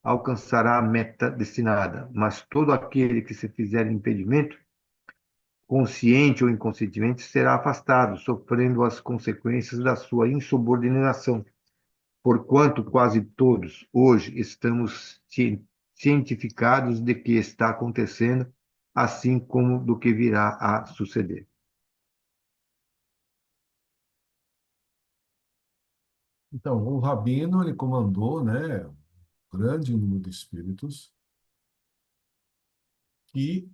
alcançará a meta destinada, mas todo aquele que se fizer impedimento, consciente ou inconscientemente, será afastado, sofrendo as consequências da sua insubordinação, porquanto quase todos hoje estamos cientificados de que está acontecendo, assim como do que virá a suceder. Então, o Rabino, ele comandou, né, um grande número de espíritos que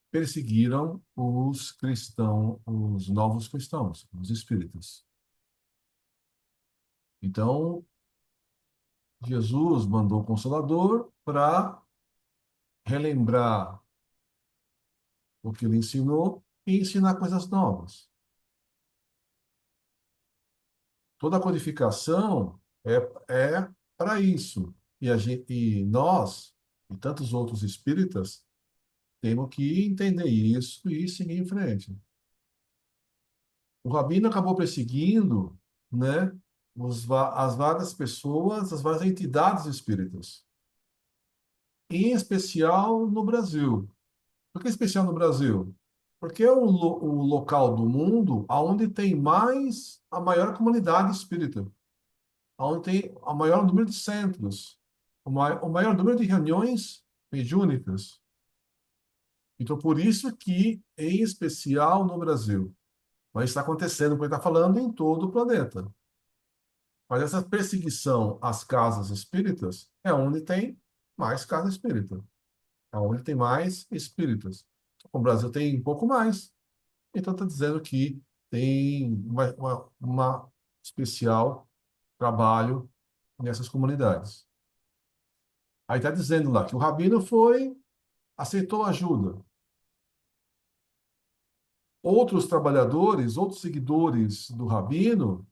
perseguiram os cristãos, os novos cristãos, os espíritas. Então, Jesus mandou o Consolador para relembrar o que ele ensinou e ensinar coisas novas. Toda a codificação é para isso. E nós, e tantos outros espíritas, temos que entender isso e seguir em frente. O Rabino acabou perseguindo, né, as várias pessoas, as várias entidades espíritas, em especial no Brasil. Por que especial no Brasil? Porque é o local do mundo onde tem a maior comunidade espírita, onde tem o maior número de centros, o maior número de reuniões mediúnicas. Então, por isso que, em especial no Brasil, mas está acontecendo, porque está falando em todo o planeta. Mas essa perseguição às casas espíritas é onde tem mais casa espírita, é onde tem mais espíritas. O Brasil tem um pouco mais, então está dizendo que tem uma especial trabalho nessas comunidades. Aí está dizendo lá que o Rabino aceitou ajuda. Outros trabalhadores, outros seguidores do Rabino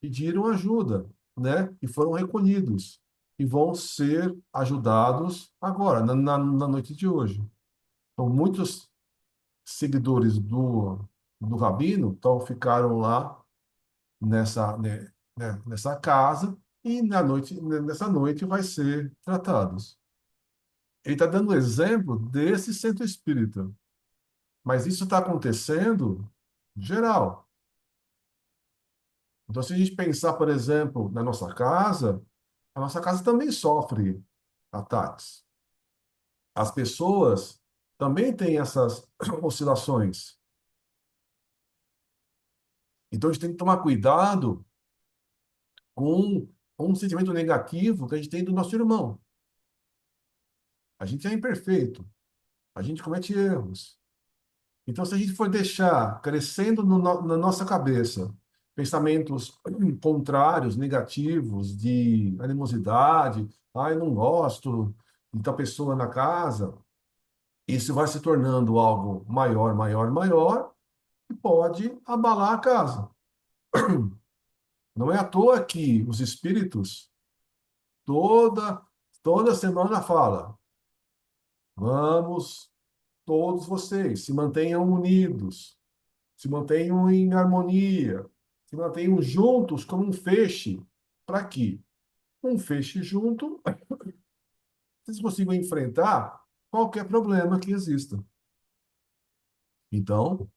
pediram ajuda, né? E foram recolhidos e vão ser ajudados agora, na noite de hoje. Então, muitos seguidores do Rabino ficaram lá nessa casa e nessa noite vai ser tratados. Ele está dando exemplo desse centro espírita, mas isso está acontecendo geral. Então, se a gente pensar, por exemplo, na nossa casa, a nossa casa também sofre ataques. As pessoas também têm essas oscilações. Então, a gente tem que tomar cuidado com um sentimento negativo que a gente tem do nosso irmão. A gente é imperfeito, a gente comete erros. Então, se a gente for deixar crescendo na nossa cabeça pensamentos contrários, negativos, de animosidade, eu não gosto de tal pessoa na casa, isso vai se tornando algo maior, maior, maior, e pode abalar a casa. Não é à toa que os espíritos toda toda semana fala: vamos todos vocês se mantenham unidos, se mantenham em harmonia, se mantenham juntos como um feixe. Para quê? Um feixe junto, vocês consigam enfrentar qualquer problema que exista. Então,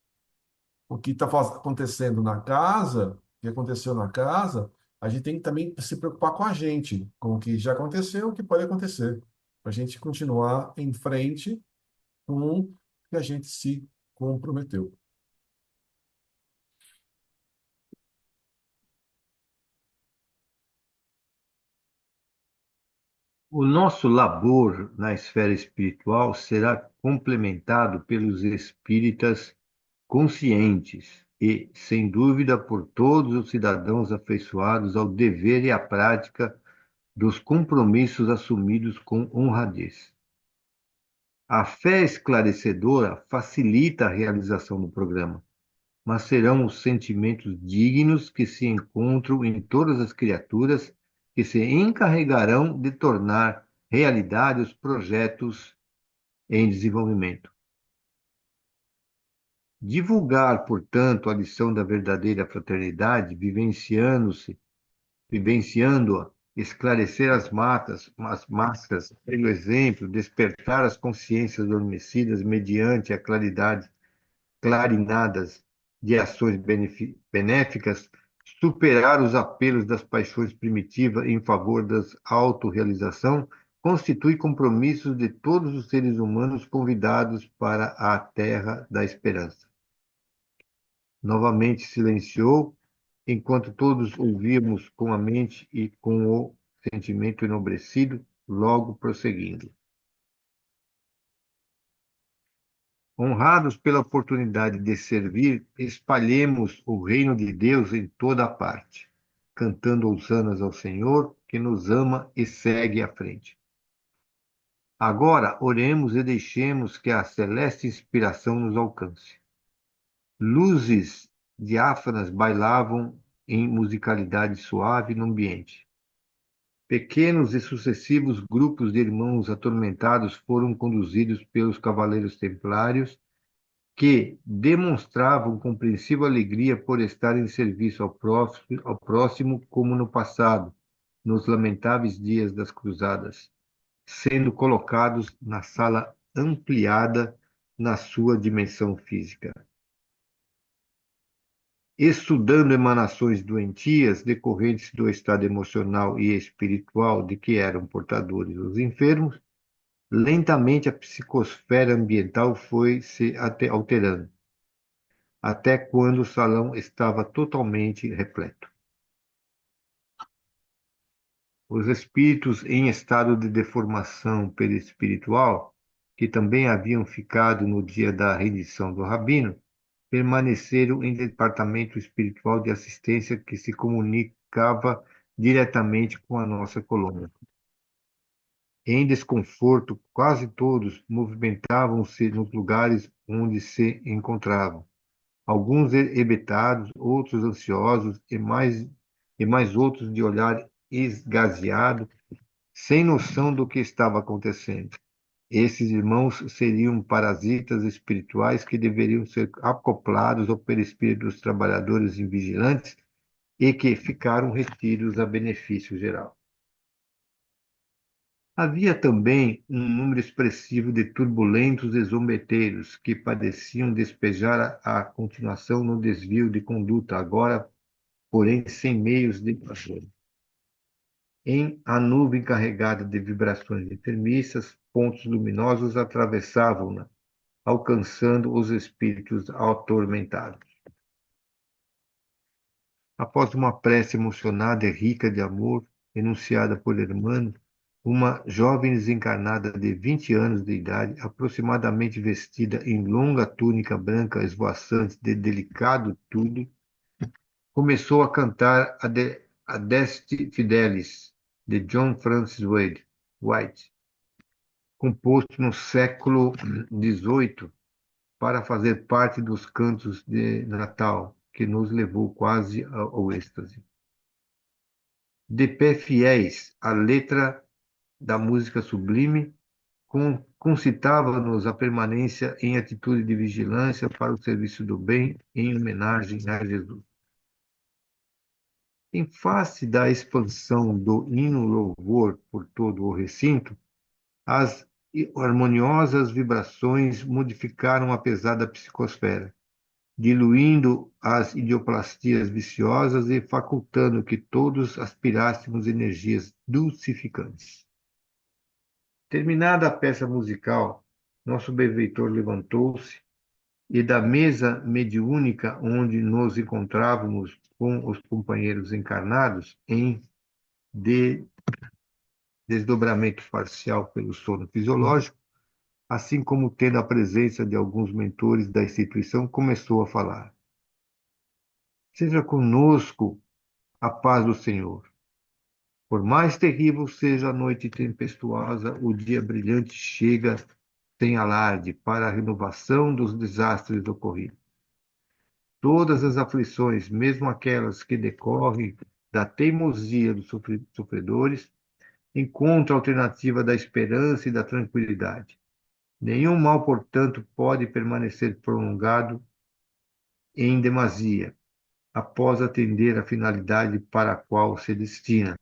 o que está acontecendo na casa, o que aconteceu na casa, a gente tem que também se preocupar com a gente, com o que já aconteceu, o que pode acontecer, para a gente continuar em frente com o que a gente se comprometeu. O nosso labor na esfera espiritual será complementado pelos espíritas conscientes, e, sem dúvida, por todos os cidadãos afeiçoados ao dever e à prática dos compromissos assumidos com honradez. A fé esclarecedora facilita a realização do programa, mas serão os sentimentos dignos que se encontram em todas as criaturas que se encarregarão de tornar realidade os projetos em desenvolvimento. Divulgar, portanto, a lição da verdadeira fraternidade, vivenciando-a, esclarecer as máscaras pelo exemplo, despertar as consciências adormecidas mediante a claridade clarinadas de ações benéficas, superar os apelos das paixões primitivas em favor da autorrealização, constitui compromissos de todos os seres humanos convidados para a terra da esperança. Novamente silenciou, enquanto todos ouvíamos com a mente e com o sentimento enobrecido, logo prosseguindo. Honrados pela oportunidade de servir, espalhemos o reino de Deus em toda a parte, cantando hossanas ao Senhor, que nos ama e segue à frente. Agora, oremos e deixemos que a celeste inspiração nos alcance. Luzes diáfanas bailavam em musicalidade suave no ambiente. Pequenos e sucessivos grupos de irmãos atormentados foram conduzidos pelos cavaleiros templários que demonstravam compreensiva alegria por estar em serviço ao próximo como no passado, nos lamentáveis dias das cruzadas, sendo colocados na sala ampliada na sua dimensão física. Estudando emanações doentias decorrentes do estado emocional e espiritual de que eram portadores os enfermos, lentamente a psicosfera ambiental foi se alterando, até quando o salão estava totalmente repleto. Os espíritos em estado de deformação perispiritual, que também haviam ficado no dia da rendição do rabino, permaneceram em departamento espiritual de assistência que se comunicava diretamente com a nossa colônia. Em desconforto, quase todos movimentavam-se nos lugares onde se encontravam. Alguns hebetados, outros ansiosos e mais outros de olhar esgazeado, sem noção do que estava acontecendo. Esses irmãos seriam parasitas espirituais que deveriam ser acoplados ao perispírito dos trabalhadores invigilantes e que ficaram retidos a benefício geral. Havia também um número expressivo de turbulentos e zombeteiros que padeciam despejar a continuação no desvio de conduta, agora, porém, sem meios de controle. Em a nuvem carregada de vibrações enfermiças, pontos luminosos atravessavam-na, alcançando os espíritos atormentados. Após uma prece emocionada e rica de amor, enunciada por Hermano, uma jovem desencarnada de 20 anos de idade, aproximadamente vestida em longa túnica branca esvoaçante de delicado tudo, começou a cantar a Deste Fidelis, de John Francis White, composto no século XVIII para fazer parte dos cantos de Natal, que nos levou quase ao êxtase. De pé fiéis, a letra da música sublime concitava-nos a permanência em atitude de vigilância para o serviço do bem, em homenagem a Jesus. Em face da expansão do hino louvor por todo o recinto, as harmoniosas vibrações modificaram a pesada psicosfera, diluindo as idioplastias viciosas e facultando que todos aspirássemos energias dulcificantes. Terminada a peça musical, nosso benfeitor levantou-se e da mesa mediúnica onde nos encontrávamos com os companheiros encarnados em desdobramento parcial pelo sono fisiológico, assim como tendo a presença de alguns mentores da instituição, começou a falar. Seja conosco a paz do Senhor. Por mais terrível seja a noite tempestuosa, o dia brilhante chega sem alarde para a renovação dos desastres ocorridos. Todas as aflições, mesmo aquelas que decorrem da teimosia dos sofredores, encontram a alternativa da esperança e da tranquilidade. Nenhum mal, portanto, pode permanecer prolongado em demasia, após atender à finalidade para a qual se destina.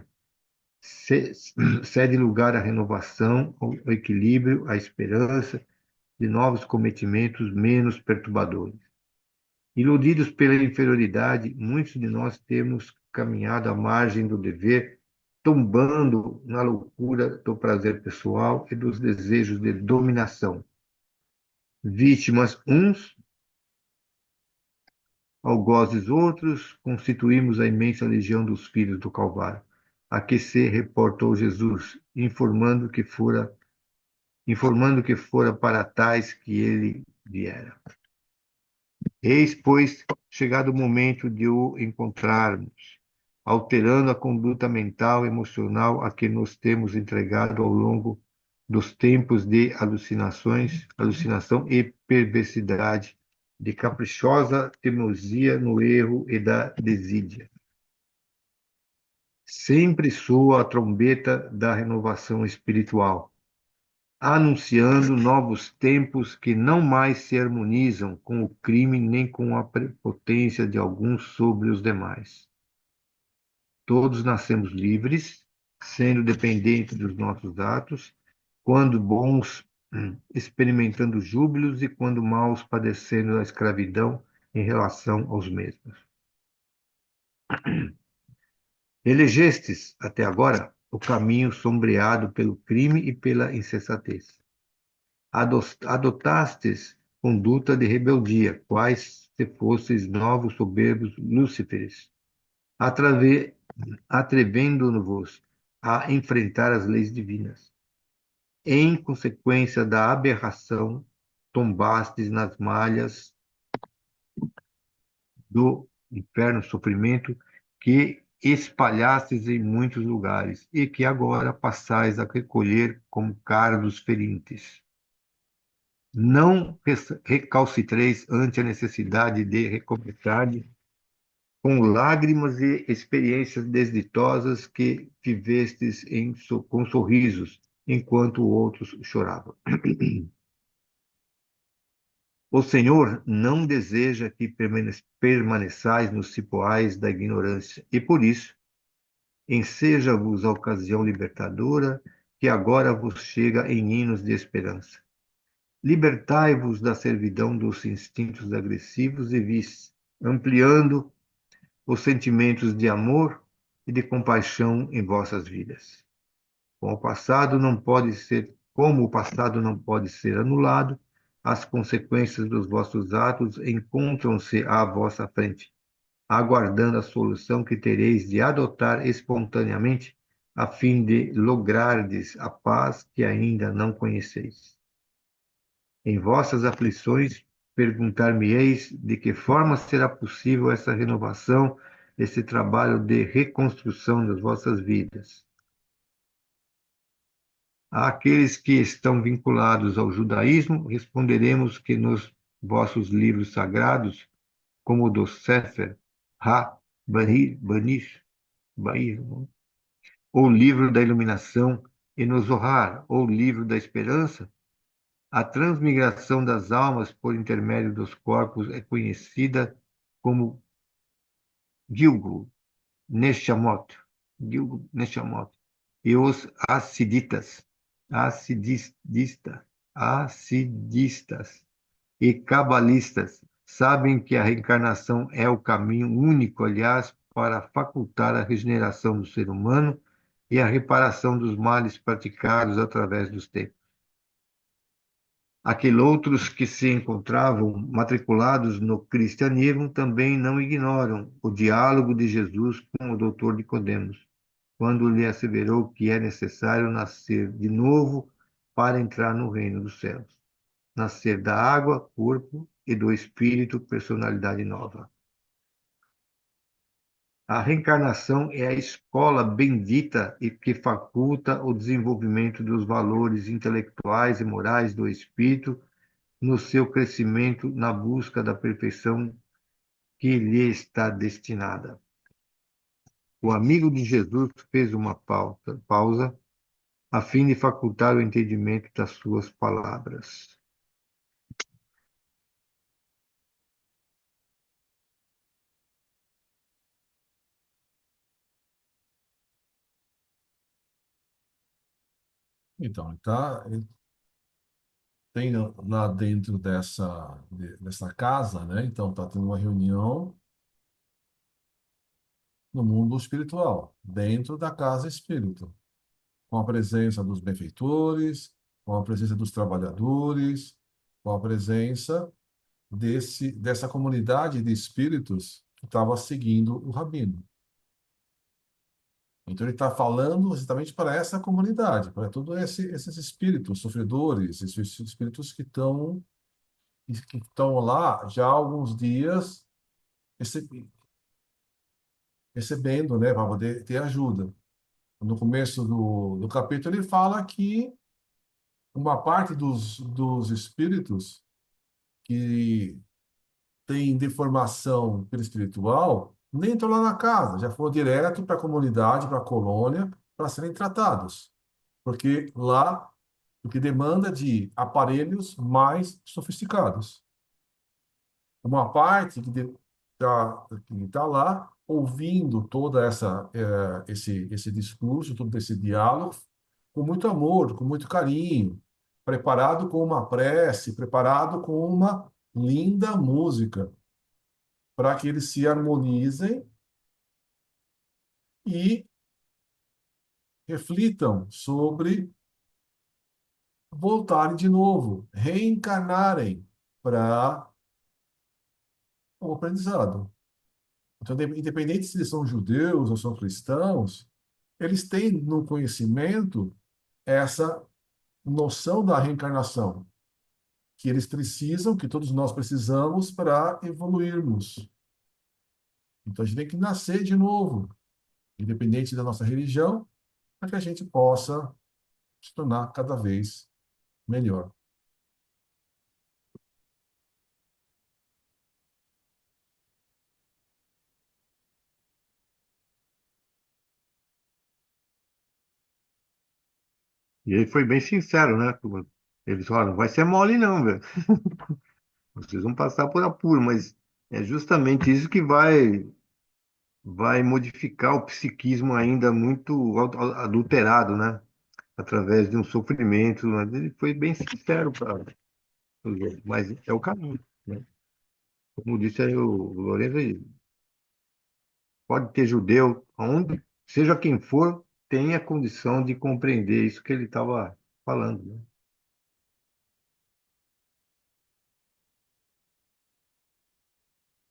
Cede lugar à renovação, ao equilíbrio, à esperança de novos cometimentos menos perturbadores. Iludidos pela inferioridade, muitos de nós temos caminhado à margem do dever, tombando na loucura do prazer pessoal e dos desejos de dominação. Vítimas uns, algozes outros, constituímos a imensa legião dos filhos do Calvário, a que se reportou Jesus, informando que fora para tais que ele viera. Eis, pois, chegado o momento de o encontrarmos, alterando a conduta mental e emocional a que nos temos entregado ao longo dos tempos de alucinação e perversidade, de caprichosa teimosia no erro e da desídia. Sempre soa a trombeta da renovação espiritual, anunciando novos tempos que não mais se harmonizam com o crime nem com a prepotência de alguns sobre os demais. Todos nascemos livres, sendo dependentes dos nossos atos, quando bons, experimentando júbilos e quando maus, padecendo a escravidão em relação aos mesmos. Elegestes, até agora, o caminho sombreado pelo crime e pela insensatez. Adotastes conduta de rebeldia, quais se fosseis novos soberbos Lúciferes, atrevendo-vos a enfrentar as leis divinas. Em consequência da aberração, tombastes nas malhas do inferno sofrimento que espalhastes em muitos lugares e que agora passais a recolher como cardos ferientes. Não recalcitreis ante a necessidade de recomeçar com lágrimas e experiências desditosas que vivestes com sorrisos, enquanto outros choravam. O Senhor não deseja que permaneçais nos cipoais da ignorância, e por isso, enseja-vos a ocasião libertadora que agora vos chega em hinos de esperança. Libertai-vos da servidão dos instintos agressivos e vis, ampliando os sentimentos de amor e de compaixão em vossas vidas. Como o passado não pode ser anulado, as consequências dos vossos atos encontram-se à vossa frente, aguardando a solução que tereis de adotar espontaneamente, a fim de logrardes a paz que ainda não conheceis. Em vossas aflições, perguntar-me-eis de que forma será possível essa renovação, esse trabalho de reconstrução das vossas vidas. Àqueles que estão vinculados ao judaísmo, responderemos que nos vossos livros sagrados, como o do Sefer HaBanish, ou livro da iluminação, e no Zohar, ou livro da esperança, a transmigração das almas por intermédio dos corpos é conhecida como Gilgul Neshamot, Gilgul Neshamot. E os acidistas e cabalistas sabem que a reencarnação é o caminho único, aliás, para facultar a regeneração do ser humano e a reparação dos males praticados através dos tempos. Aqueles outros que se encontravam matriculados no cristianismo também não ignoram o diálogo de Jesus com o doutor Nicodemos, quando lhe asseverou que é necessário nascer de novo para entrar no reino dos céus. Nascer da água, corpo, e do espírito, personalidade nova. A reencarnação é a escola bendita e que faculta o desenvolvimento dos valores intelectuais e morais do espírito no seu crescimento na busca da perfeição que lhe está destinada. O amigo de Jesus fez uma pausa a fim de facultar o entendimento das suas palavras. Então, ele tem lá dentro dessa casa, né? Então, está tendo uma reunião no mundo espiritual, dentro da casa espírita, com a presença dos benfeitores, com a presença dos trabalhadores, com a presença dessa comunidade de espíritos que estava seguindo o Rabino. Então, ele está falando exatamente para essa comunidade, para todos esses espíritos sofredores, esses espíritos que estão lá já há alguns dias recebendo, né, para poder ter ajuda. No começo do capítulo, ele fala que uma parte dos espíritos que tem deformação espiritual nem entrou lá na casa, já foram direto para a comunidade, para a colônia, para serem tratados. Porque lá o que demanda de aparelhos mais sofisticados. Uma parte que tá lá ouvindo toda esse discurso, todo esse diálogo, com muito amor, com muito carinho, preparado com uma prece, preparado com uma linda música, para que eles se harmonizem e reflitam sobre voltarem de novo, reencarnarem para o aprendizado. Então, independente se eles são judeus ou são cristãos, eles têm no conhecimento essa noção da reencarnação, que eles precisam, que todos nós precisamos para evoluirmos. Então, a gente tem que nascer de novo, independente da nossa religião, para que a gente possa se tornar cada vez melhor. E ele foi bem sincero, né? Eles falaram, não vai ser mole não, velho. Vocês vão passar por apuro, mas é justamente isso que vai modificar o psiquismo ainda muito adulterado, né? Através de um sofrimento. Mas ele foi bem sincero para mas é o caminho, né? Como disse aí o Lourenço, pode ter judeu, onde, seja quem for, tem a condição de compreender isso que ele estava falando, né?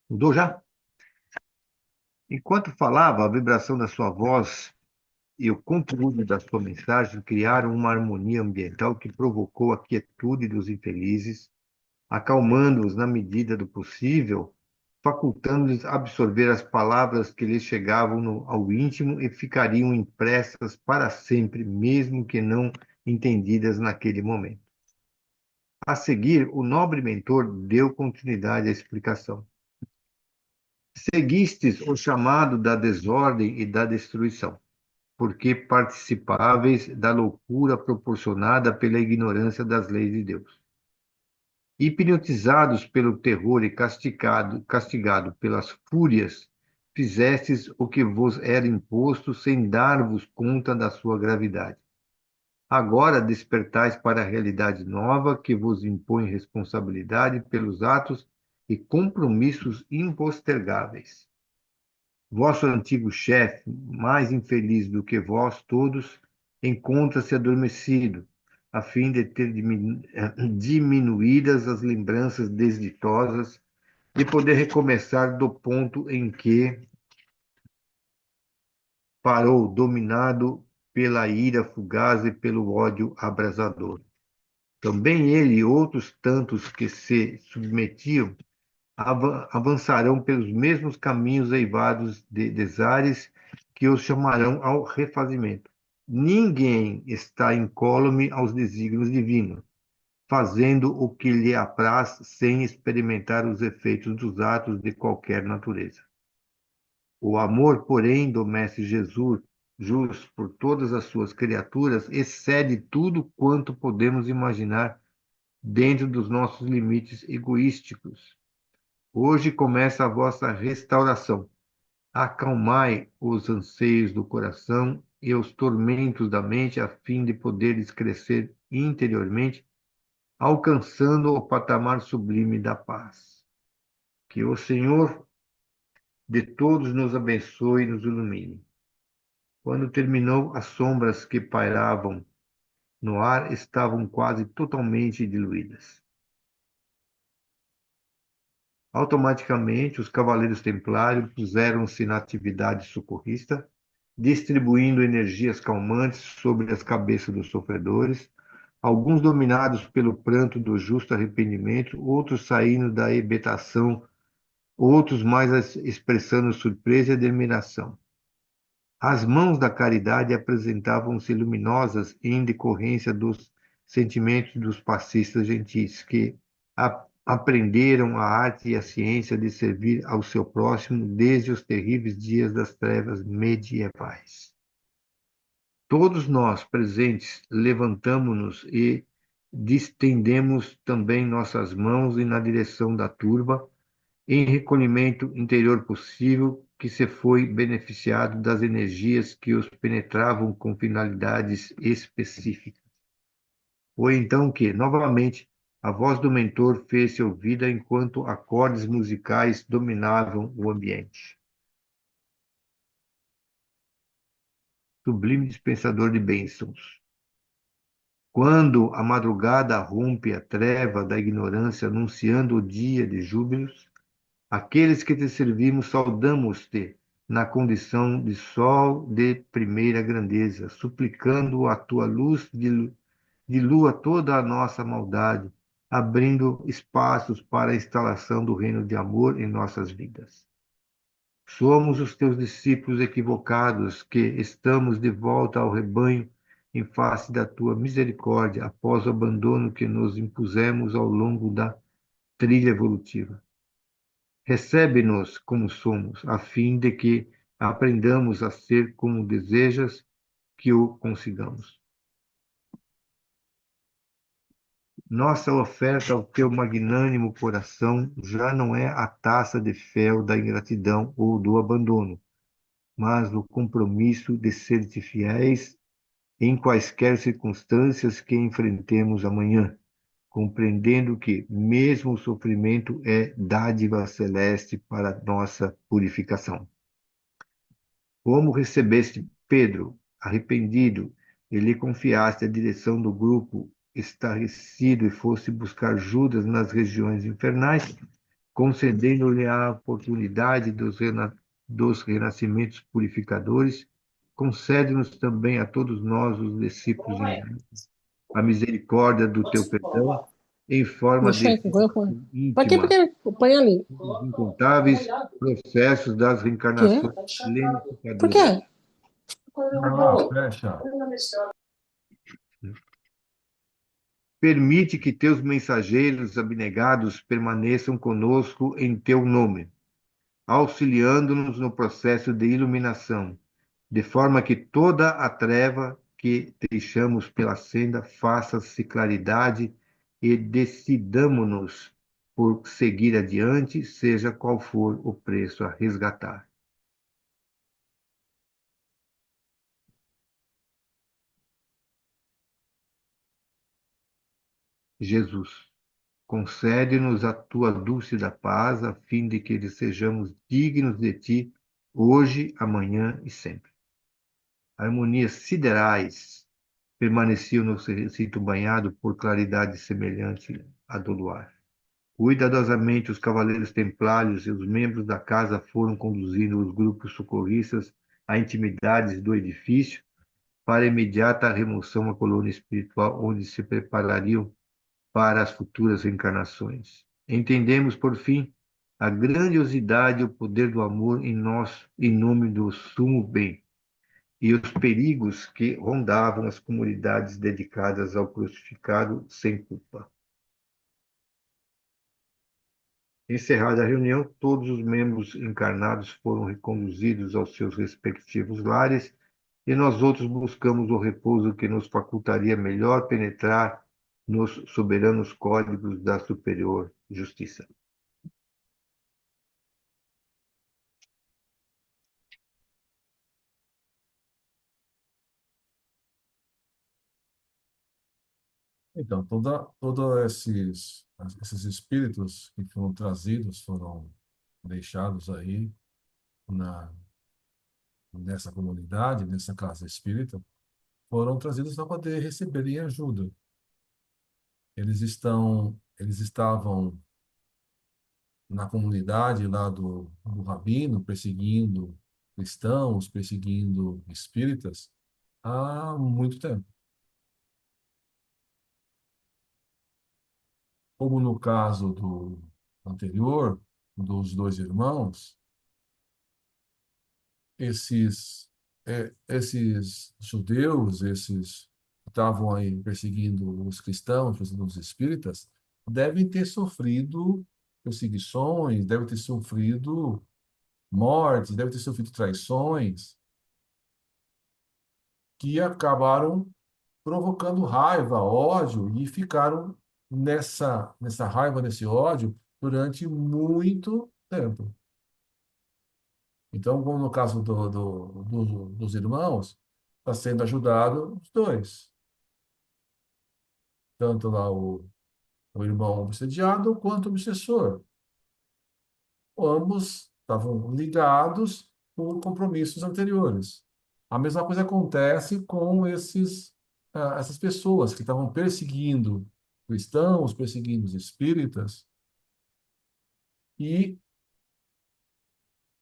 Mudou já? Enquanto falava, a vibração da sua voz e o conteúdo da sua mensagem criaram uma harmonia ambiental que provocou a quietude dos infelizes, acalmando-os na medida do possível, facultando-lhes absorver as palavras que lhes chegavam ao íntimo e ficariam impressas para sempre, mesmo que não entendidas naquele momento. A seguir, o nobre mentor deu continuidade à explicação. Seguistes o chamado da desordem e da destruição, porque participáveis da loucura proporcionada pela ignorância das leis de Deus. Hipnotizados pelo terror e castigado pelas fúrias, fizestes o que vos era imposto sem dar-vos conta da sua gravidade. Agora despertais para a realidade nova que vos impõe responsabilidade pelos atos e compromissos impostergáveis. Vosso antigo chefe, mais infeliz do que vós todos, encontra-se adormecido, a fim de ter diminuídas as lembranças desditosas e poder recomeçar do ponto em que parou, dominado pela ira fugaz e pelo ódio abrasador. Também ele e outros tantos que se submetiam avançarão pelos mesmos caminhos eivados de desares que os chamarão ao refazimento. Ninguém está incólume aos desígnios divinos, fazendo o que lhe apraz sem experimentar os efeitos dos atos de qualquer natureza. O amor, porém, do Mestre Jesus, justo por todas as suas criaturas, excede tudo quanto podemos imaginar dentro dos nossos limites egoísticos. Hoje começa a vossa restauração. Acalmai os anseios do coração e os tormentos da mente, a fim de poderes crescer interiormente, alcançando o patamar sublime da paz. Que o Senhor de todos nos abençoe e nos ilumine. Quando terminou, as sombras que pairavam no ar estavam quase totalmente diluídas. Automaticamente, os cavaleiros templários puseram-se na atividade socorrista, distribuindo energias calmantes sobre as cabeças dos sofredores, alguns dominados pelo pranto do justo arrependimento, outros saindo da hebetação, outros mais expressando surpresa e admiração. As mãos da caridade apresentavam-se luminosas em decorrência dos sentimentos dos passistas gentis, que aprenderam a arte e a ciência de servir ao seu próximo desde os terríveis dias das trevas medievais. Todos nós presentes levantamo-nos e distendemos também nossas mãos e na direção da turba, em recolhimento interior possível, que se foi beneficiado das energias que os penetravam com finalidades específicas. Foi então que, novamente, a voz do mentor fez-se ouvida enquanto acordes musicais dominavam o ambiente. Sublime dispensador de bênçãos. Quando a madrugada rompe a treva da ignorância, anunciando o dia de júbilos, aqueles que te servimos saudamos-te na condição de sol de primeira grandeza, suplicando a tua luz dilua toda a nossa maldade, abrindo espaços para a instalação do reino de amor em nossas vidas. Somos os teus discípulos equivocados que estamos de volta ao rebanho em face da tua misericórdia após o abandono que nos impusemos ao longo da trilha evolutiva. Recebe-nos como somos, a fim de que aprendamos a ser como desejas que o consigamos. Nossa oferta ao teu magnânimo coração já não é a taça de fel da ingratidão ou do abandono, mas o compromisso de ser-te fiéis em quaisquer circunstâncias que enfrentemos amanhã, compreendendo que mesmo o sofrimento é dádiva celeste para nossa purificação. Como recebeste Pedro, arrependido, e lhe confiaste a direção do grupo estarrecido e foste buscar Judas nas regiões infernais, concedendo-lhe a oportunidade dos renascimentos purificadores, concede-nos também a todos nós, os discípulos ingratos, a misericórdia do teu perdão, em forma Deixa de aí, agora põe. Pra quê? íntima, Porque põe ali. dos incontáveis processos das Quê? reencarnações Por plenificadoras. quê? Ah, fecha. Permite que teus mensageiros abnegados permaneçam conosco em teu nome, auxiliando-nos no processo de iluminação, de forma que toda a treva que deixamos pela senda faça-se claridade e decidamo-nos por seguir adiante, seja qual for o preço a resgatar. Jesus, concede-nos a tua dúlcida paz, a fim de que sejamos dignos de ti, hoje, amanhã e sempre. Harmonias siderais permaneciam no recinto banhado por claridade semelhante à do luar. Cuidadosamente, os cavaleiros templários e os membros da casa foram conduzindo os grupos socorristas a intimidades do edifício para imediata remoção à colônia espiritual, onde se preparariam para as futuras reencarnações. Entendemos, por fim, a grandiosidade e o poder do amor em nós, em nome do sumo bem, e os perigos que rondavam as comunidades dedicadas ao crucificado sem culpa. Encerrada a reunião, todos os membros encarnados foram reconduzidos aos seus respectivos lares e nós outros buscamos o repouso que nos facultaria melhor penetrar nos soberanos códigos da superior justiça. Então, todos esses espíritos que foram trazidos, foram deixados aí na, nessa comunidade, nessa casa espírita, foram trazidos para poder receberem ajuda. Eles estavam na comunidade lá do Rabino, perseguindo cristãos, perseguindo espíritas há muito tempo. Como no caso do anterior, dos dois irmãos, esses judeus, esses que estavam aí perseguindo os cristãos, perseguindo os espíritas, devem ter sofrido perseguições, devem ter sofrido mortes, devem ter sofrido traições, que acabaram provocando raiva, ódio, e ficaram nessa raiva, nesse ódio, durante muito tempo. Então, como no caso dos irmãos, está sendo ajudado os dois. Tanto lá o irmão obsediado quanto o obsessor. Ambos estavam ligados por compromissos anteriores. A mesma coisa acontece com essas pessoas que estavam perseguindo cristãos, perseguindo os espíritas, e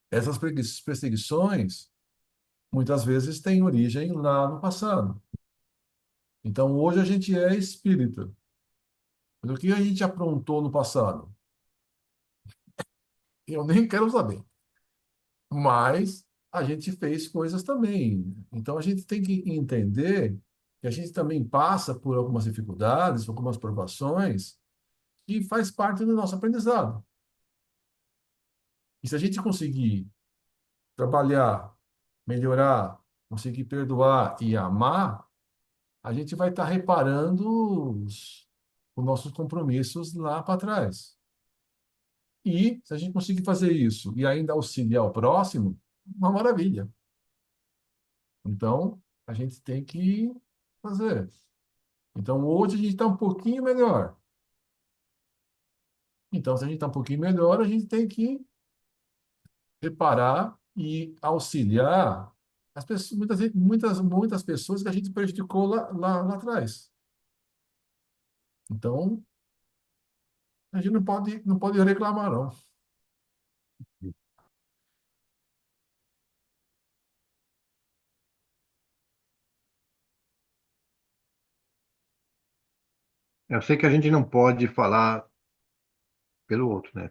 essas perseguições muitas vezes têm origem lá no passado. Então, hoje a gente é espírita. Mas o que a gente aprontou no passado? Eu nem quero saber. Mas a gente fez coisas também. Então, a gente tem que entender que a gente também passa por algumas dificuldades, por algumas provações, que faz parte do nosso aprendizado. E se a gente conseguir trabalhar, melhorar, conseguir perdoar e amar, a gente vai estar reparando os nossos compromissos lá para trás. E se a gente conseguir fazer isso e ainda auxiliar o próximo, uma maravilha. Então, a gente tem que fazer. Então, hoje a gente está um pouquinho melhor. Então, se a gente está um pouquinho melhor, a gente tem que reparar e auxiliar as pessoas, muitas pessoas que a gente prejudicou lá atrás. Então, a gente não pode reclamar, não. Eu sei que a gente não pode falar pelo outro, né?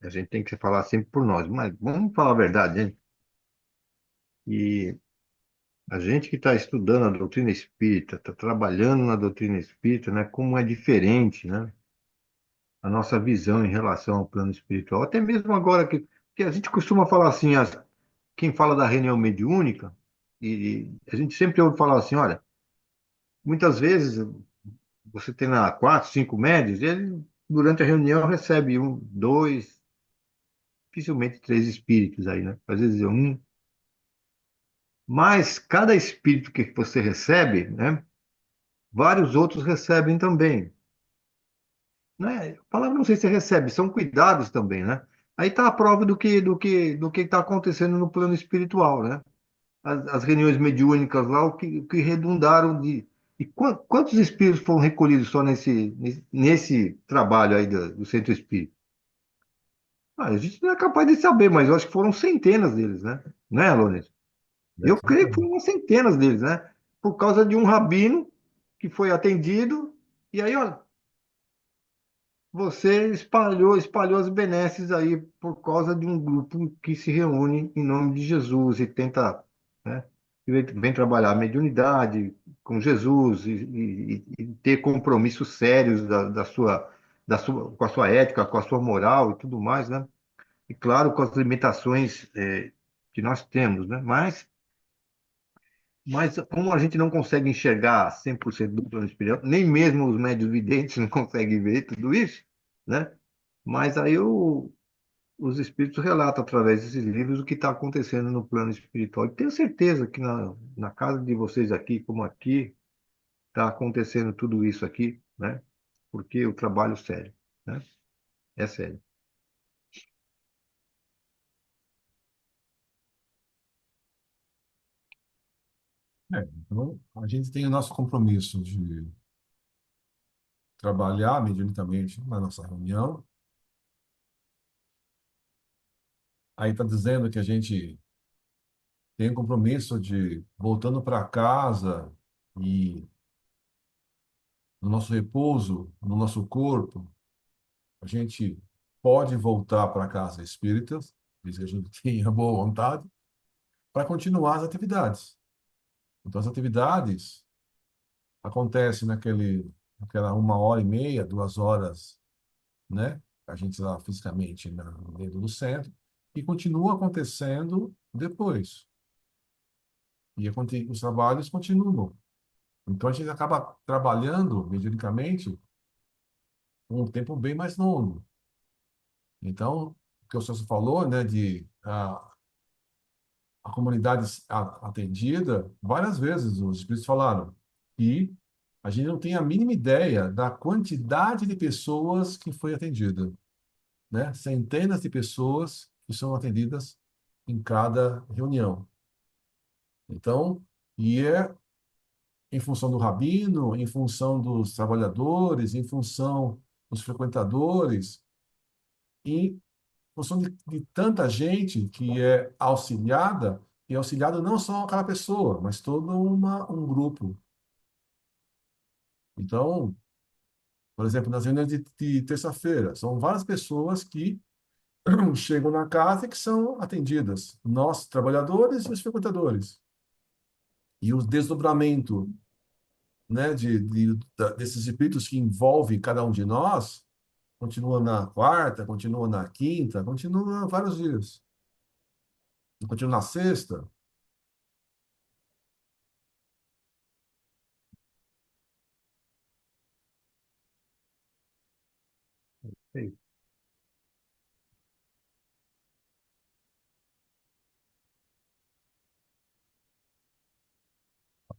A gente tem que falar sempre por nós, mas vamos falar a verdade, né? E a gente que está estudando a doutrina espírita, está trabalhando na doutrina espírita, né? Como é diferente, né? A nossa visão em relação ao plano espiritual. Até mesmo agora que a gente costuma falar assim, quem fala da reunião mediúnica, e a gente sempre ouve falar assim, olha, muitas vezes você tem lá quatro, cinco médios, e ele, durante a reunião, recebe um, dois, dificilmente três espíritos aí, né? Às vezes é um. Mas cada espírito que você recebe, né? Vários outros recebem também. Né? A palavra não sei se recebe, são cuidados também, né? Aí está a prova do que está acontecendo no plano espiritual, né? As reuniões mediúnicas lá, o que redundaram de. E quantos espíritos foram recolhidos só nesse trabalho aí do centro espírita? A gente não é capaz de saber, mas eu acho que foram centenas deles, né? Né, Alonis? Deve Eu ser creio que também. foram centenas deles, né? Por causa de um rabino que foi atendido, e aí, ó, você espalhou as benesses aí por causa de um grupo que se reúne em nome de Jesus e tenta, né, vem trabalhar a mediunidade com Jesus e ter compromissos sérios com a sua ética, com a sua moral e tudo mais, né? E claro, com as limitações, que nós temos, né? Mas como a gente não consegue enxergar 100% do plano espiritual, nem mesmo os médios videntes não conseguem ver tudo isso, né? Mas aí os espíritos relatam através desses livros o que está acontecendo no plano espiritual. E tenho certeza que na casa de vocês aqui, como aqui, está acontecendo tudo isso aqui, né? Porque eu trabalho sério, né? É sério. Então, a gente tem o nosso compromisso de trabalhar mediunicamente na nossa reunião. Aí está dizendo que a gente tem o compromisso de, voltando para casa e no nosso repouso, no nosso corpo, a gente pode voltar para casa espírita, desde que a gente tenha boa vontade, para continuar as atividades. Então, as atividades acontecem naquela 1 hora e meia, 2 horas, né? A gente lá fisicamente dentro do centro, e continua acontecendo depois. E os trabalhos continuam. Então, a gente acaba trabalhando mediunicamente um tempo bem mais longo. Então, o que o senhor falou, né, de a comunidade atendida, várias vezes os espíritos falaram que a gente não tem a mínima ideia da quantidade de pessoas que foi atendida, né? Centenas de pessoas que são atendidas em cada reunião. Então, e é em função do rabino, em função dos trabalhadores, em função dos frequentadores, em função de tanta gente que é auxiliada, e auxiliado não só aquela pessoa, mas todo um grupo. Então, por exemplo, nas reuniões de terça-feira, são várias pessoas que chegam na casa e que são atendidas, nós, trabalhadores e os frequentadores. E o desdobramento, né, desses espíritos que envolvem cada um de nós, continua na quarta, continua na quinta, continua vários dias. Continua na sexta, Sei.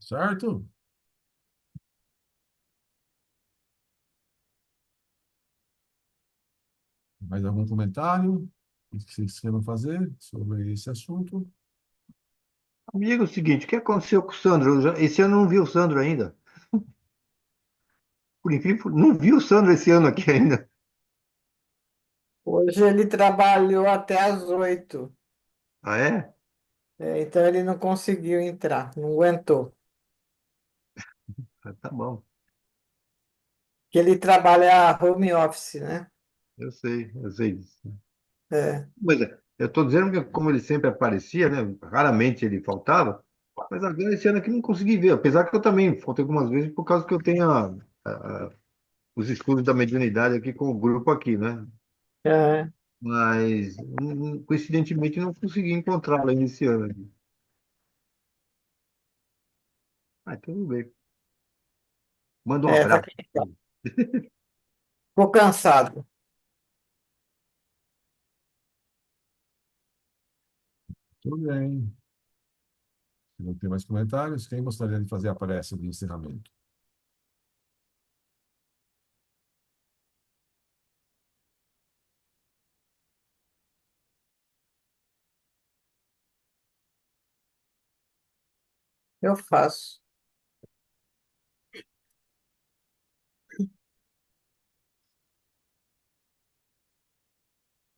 certo? Mais algum comentário que vocês queiram fazer sobre esse assunto? Amigo, é o seguinte, o que aconteceu com o Sandro? Esse ano eu não vi o Sandro ainda. Por incrível, não vi o Sandro esse ano aqui ainda. Hoje ele trabalhou até às 8, Ah, é? então ele não conseguiu entrar, não aguentou. Ah, tá bom, Que ele trabalha home office, né? eu sei disso. É, Mas eu estou dizendo que como ele sempre aparecia, né? Raramente ele faltava, mas agora esse ano aqui não consegui ver, apesar que eu também faltei algumas vezes por causa que eu tenho os estudos da mediunidade aqui com o grupo aqui, né? é. Mas coincidentemente não consegui encontrá-lo ainda esse ano. Ah, tudo bem. Manda um Tá abraço. cansado. Ficou cansado. Tudo bem. Se não tem mais comentários, quem gostaria de fazer a prece de encerramento? Eu faço.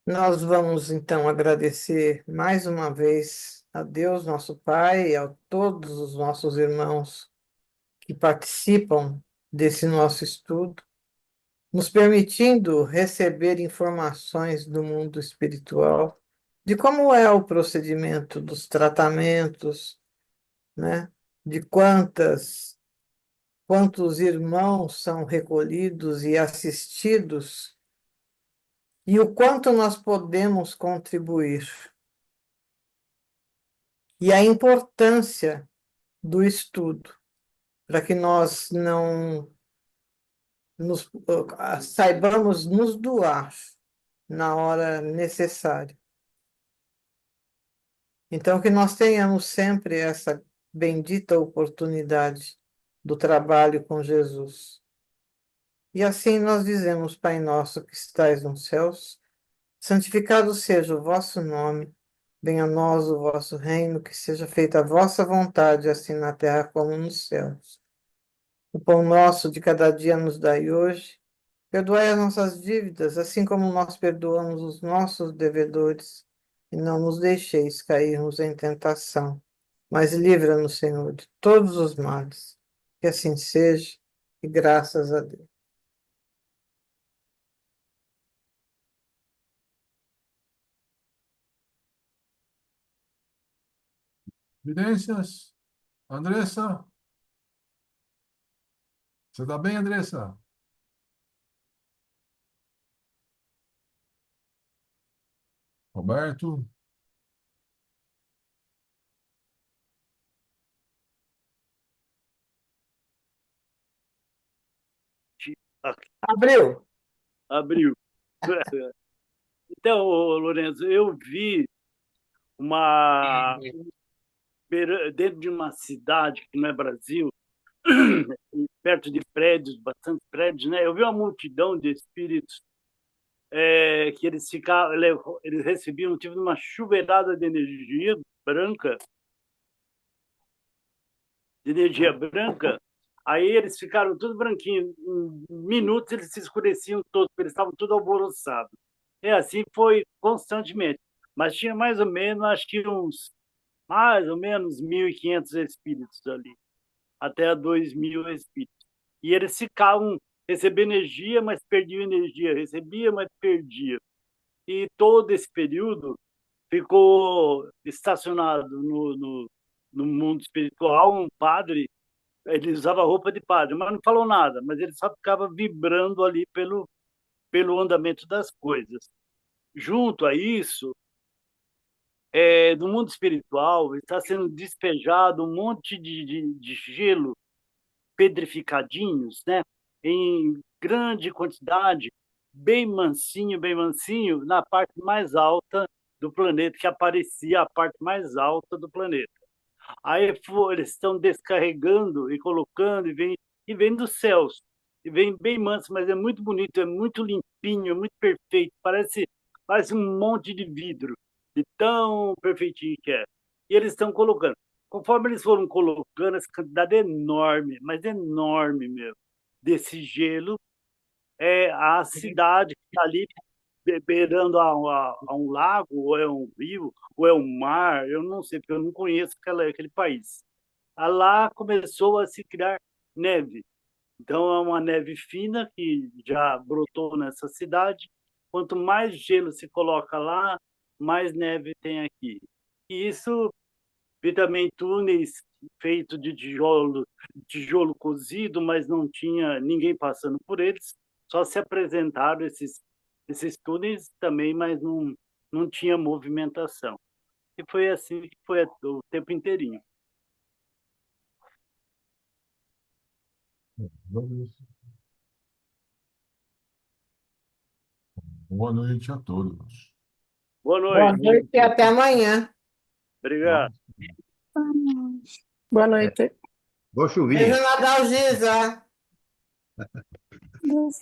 Nós vamos então agradecer mais uma vez a Deus, nosso Pai, e a todos os nossos irmãos que participam desse nosso estudo, nos permitindo receber informações do mundo espiritual, de como é o procedimento dos tratamentos, né? De quantos irmãos são recolhidos e assistidos, e o quanto nós podemos contribuir. E a importância do estudo, para que nós não saibamos nos doar na hora necessária. Então, que nós tenhamos sempre essa bendita oportunidade do trabalho com Jesus. E assim nós dizemos, Pai nosso que estais nos céus, santificado seja o vosso nome, venha a nós o vosso reino, que seja feita a vossa vontade, assim na terra como nos céus. O pão nosso de cada dia nos dai hoje. Perdoai as nossas dívidas, assim como nós perdoamos os nossos devedores. E não nos deixeis cairmos em tentação, mas livra-nos, Senhor, de todos os males. Que assim seja, e graças a Deus. Evidências? Andressa? Você está bem, Andressa? Roberto? Abriu. Abriu. Então, ô, Lourenço, eu vi uma dentro de uma cidade que não é Brasil, perto de prédios, bastante prédios, né? Eu vi uma multidão de espíritos que eles ficavam, eles recebiam tipo uma chuveirada branca, de energia branca. Aí eles ficaram tudo branquinho. Em minutos eles se escureciam todos, porque eles estavam tudo alvoroçados. E assim foi constantemente. Mas tinha mais ou menos, acho que mais ou menos 1.500 espíritos ali, até 2.000 espíritos. E eles ficavam recebendo energia, mas perdiam energia, recebia, mas perdia. E todo esse período ficou estacionado no mundo espiritual um padre. Ele usava roupa de padre, mas não falou nada, mas ele só ficava vibrando ali pelo andamento das coisas. Junto a isso, no mundo espiritual, está sendo despejado um monte de gelo pedrificadinhos, né? Em grande quantidade, bem mansinho, na parte mais alta do planeta, que aparecia a parte mais alta do planeta. Aí eles estão descarregando e colocando, e vem dos céus. E vem bem manso, mas é muito bonito, é muito limpinho, é muito perfeito. Parece um monte de vidro, de tão perfeitinho que é. E eles estão colocando. Conforme eles foram colocando, essa quantidade é enorme, mas enorme mesmo, desse gelo, a cidade que está ali beirando a um lago, ou é um rio, ou é um mar, eu não sei, porque eu não conheço aquele país. Lá começou a se criar neve. Então, é uma neve fina que já brotou nessa cidade. Quanto mais gelo se coloca lá, mais neve tem aqui. E isso, vi também túneis feitos de tijolo cozido, mas não tinha ninguém passando por eles. Só se apresentaram esses túneis também, mas não tinha movimentação. E foi assim que foi o tempo inteirinho. Boa noite a todos. Boa Boa noite. noite e até amanhã. Obrigado. Boa noite. Boa chuvinha. Beijo na Dalgisa. Deus.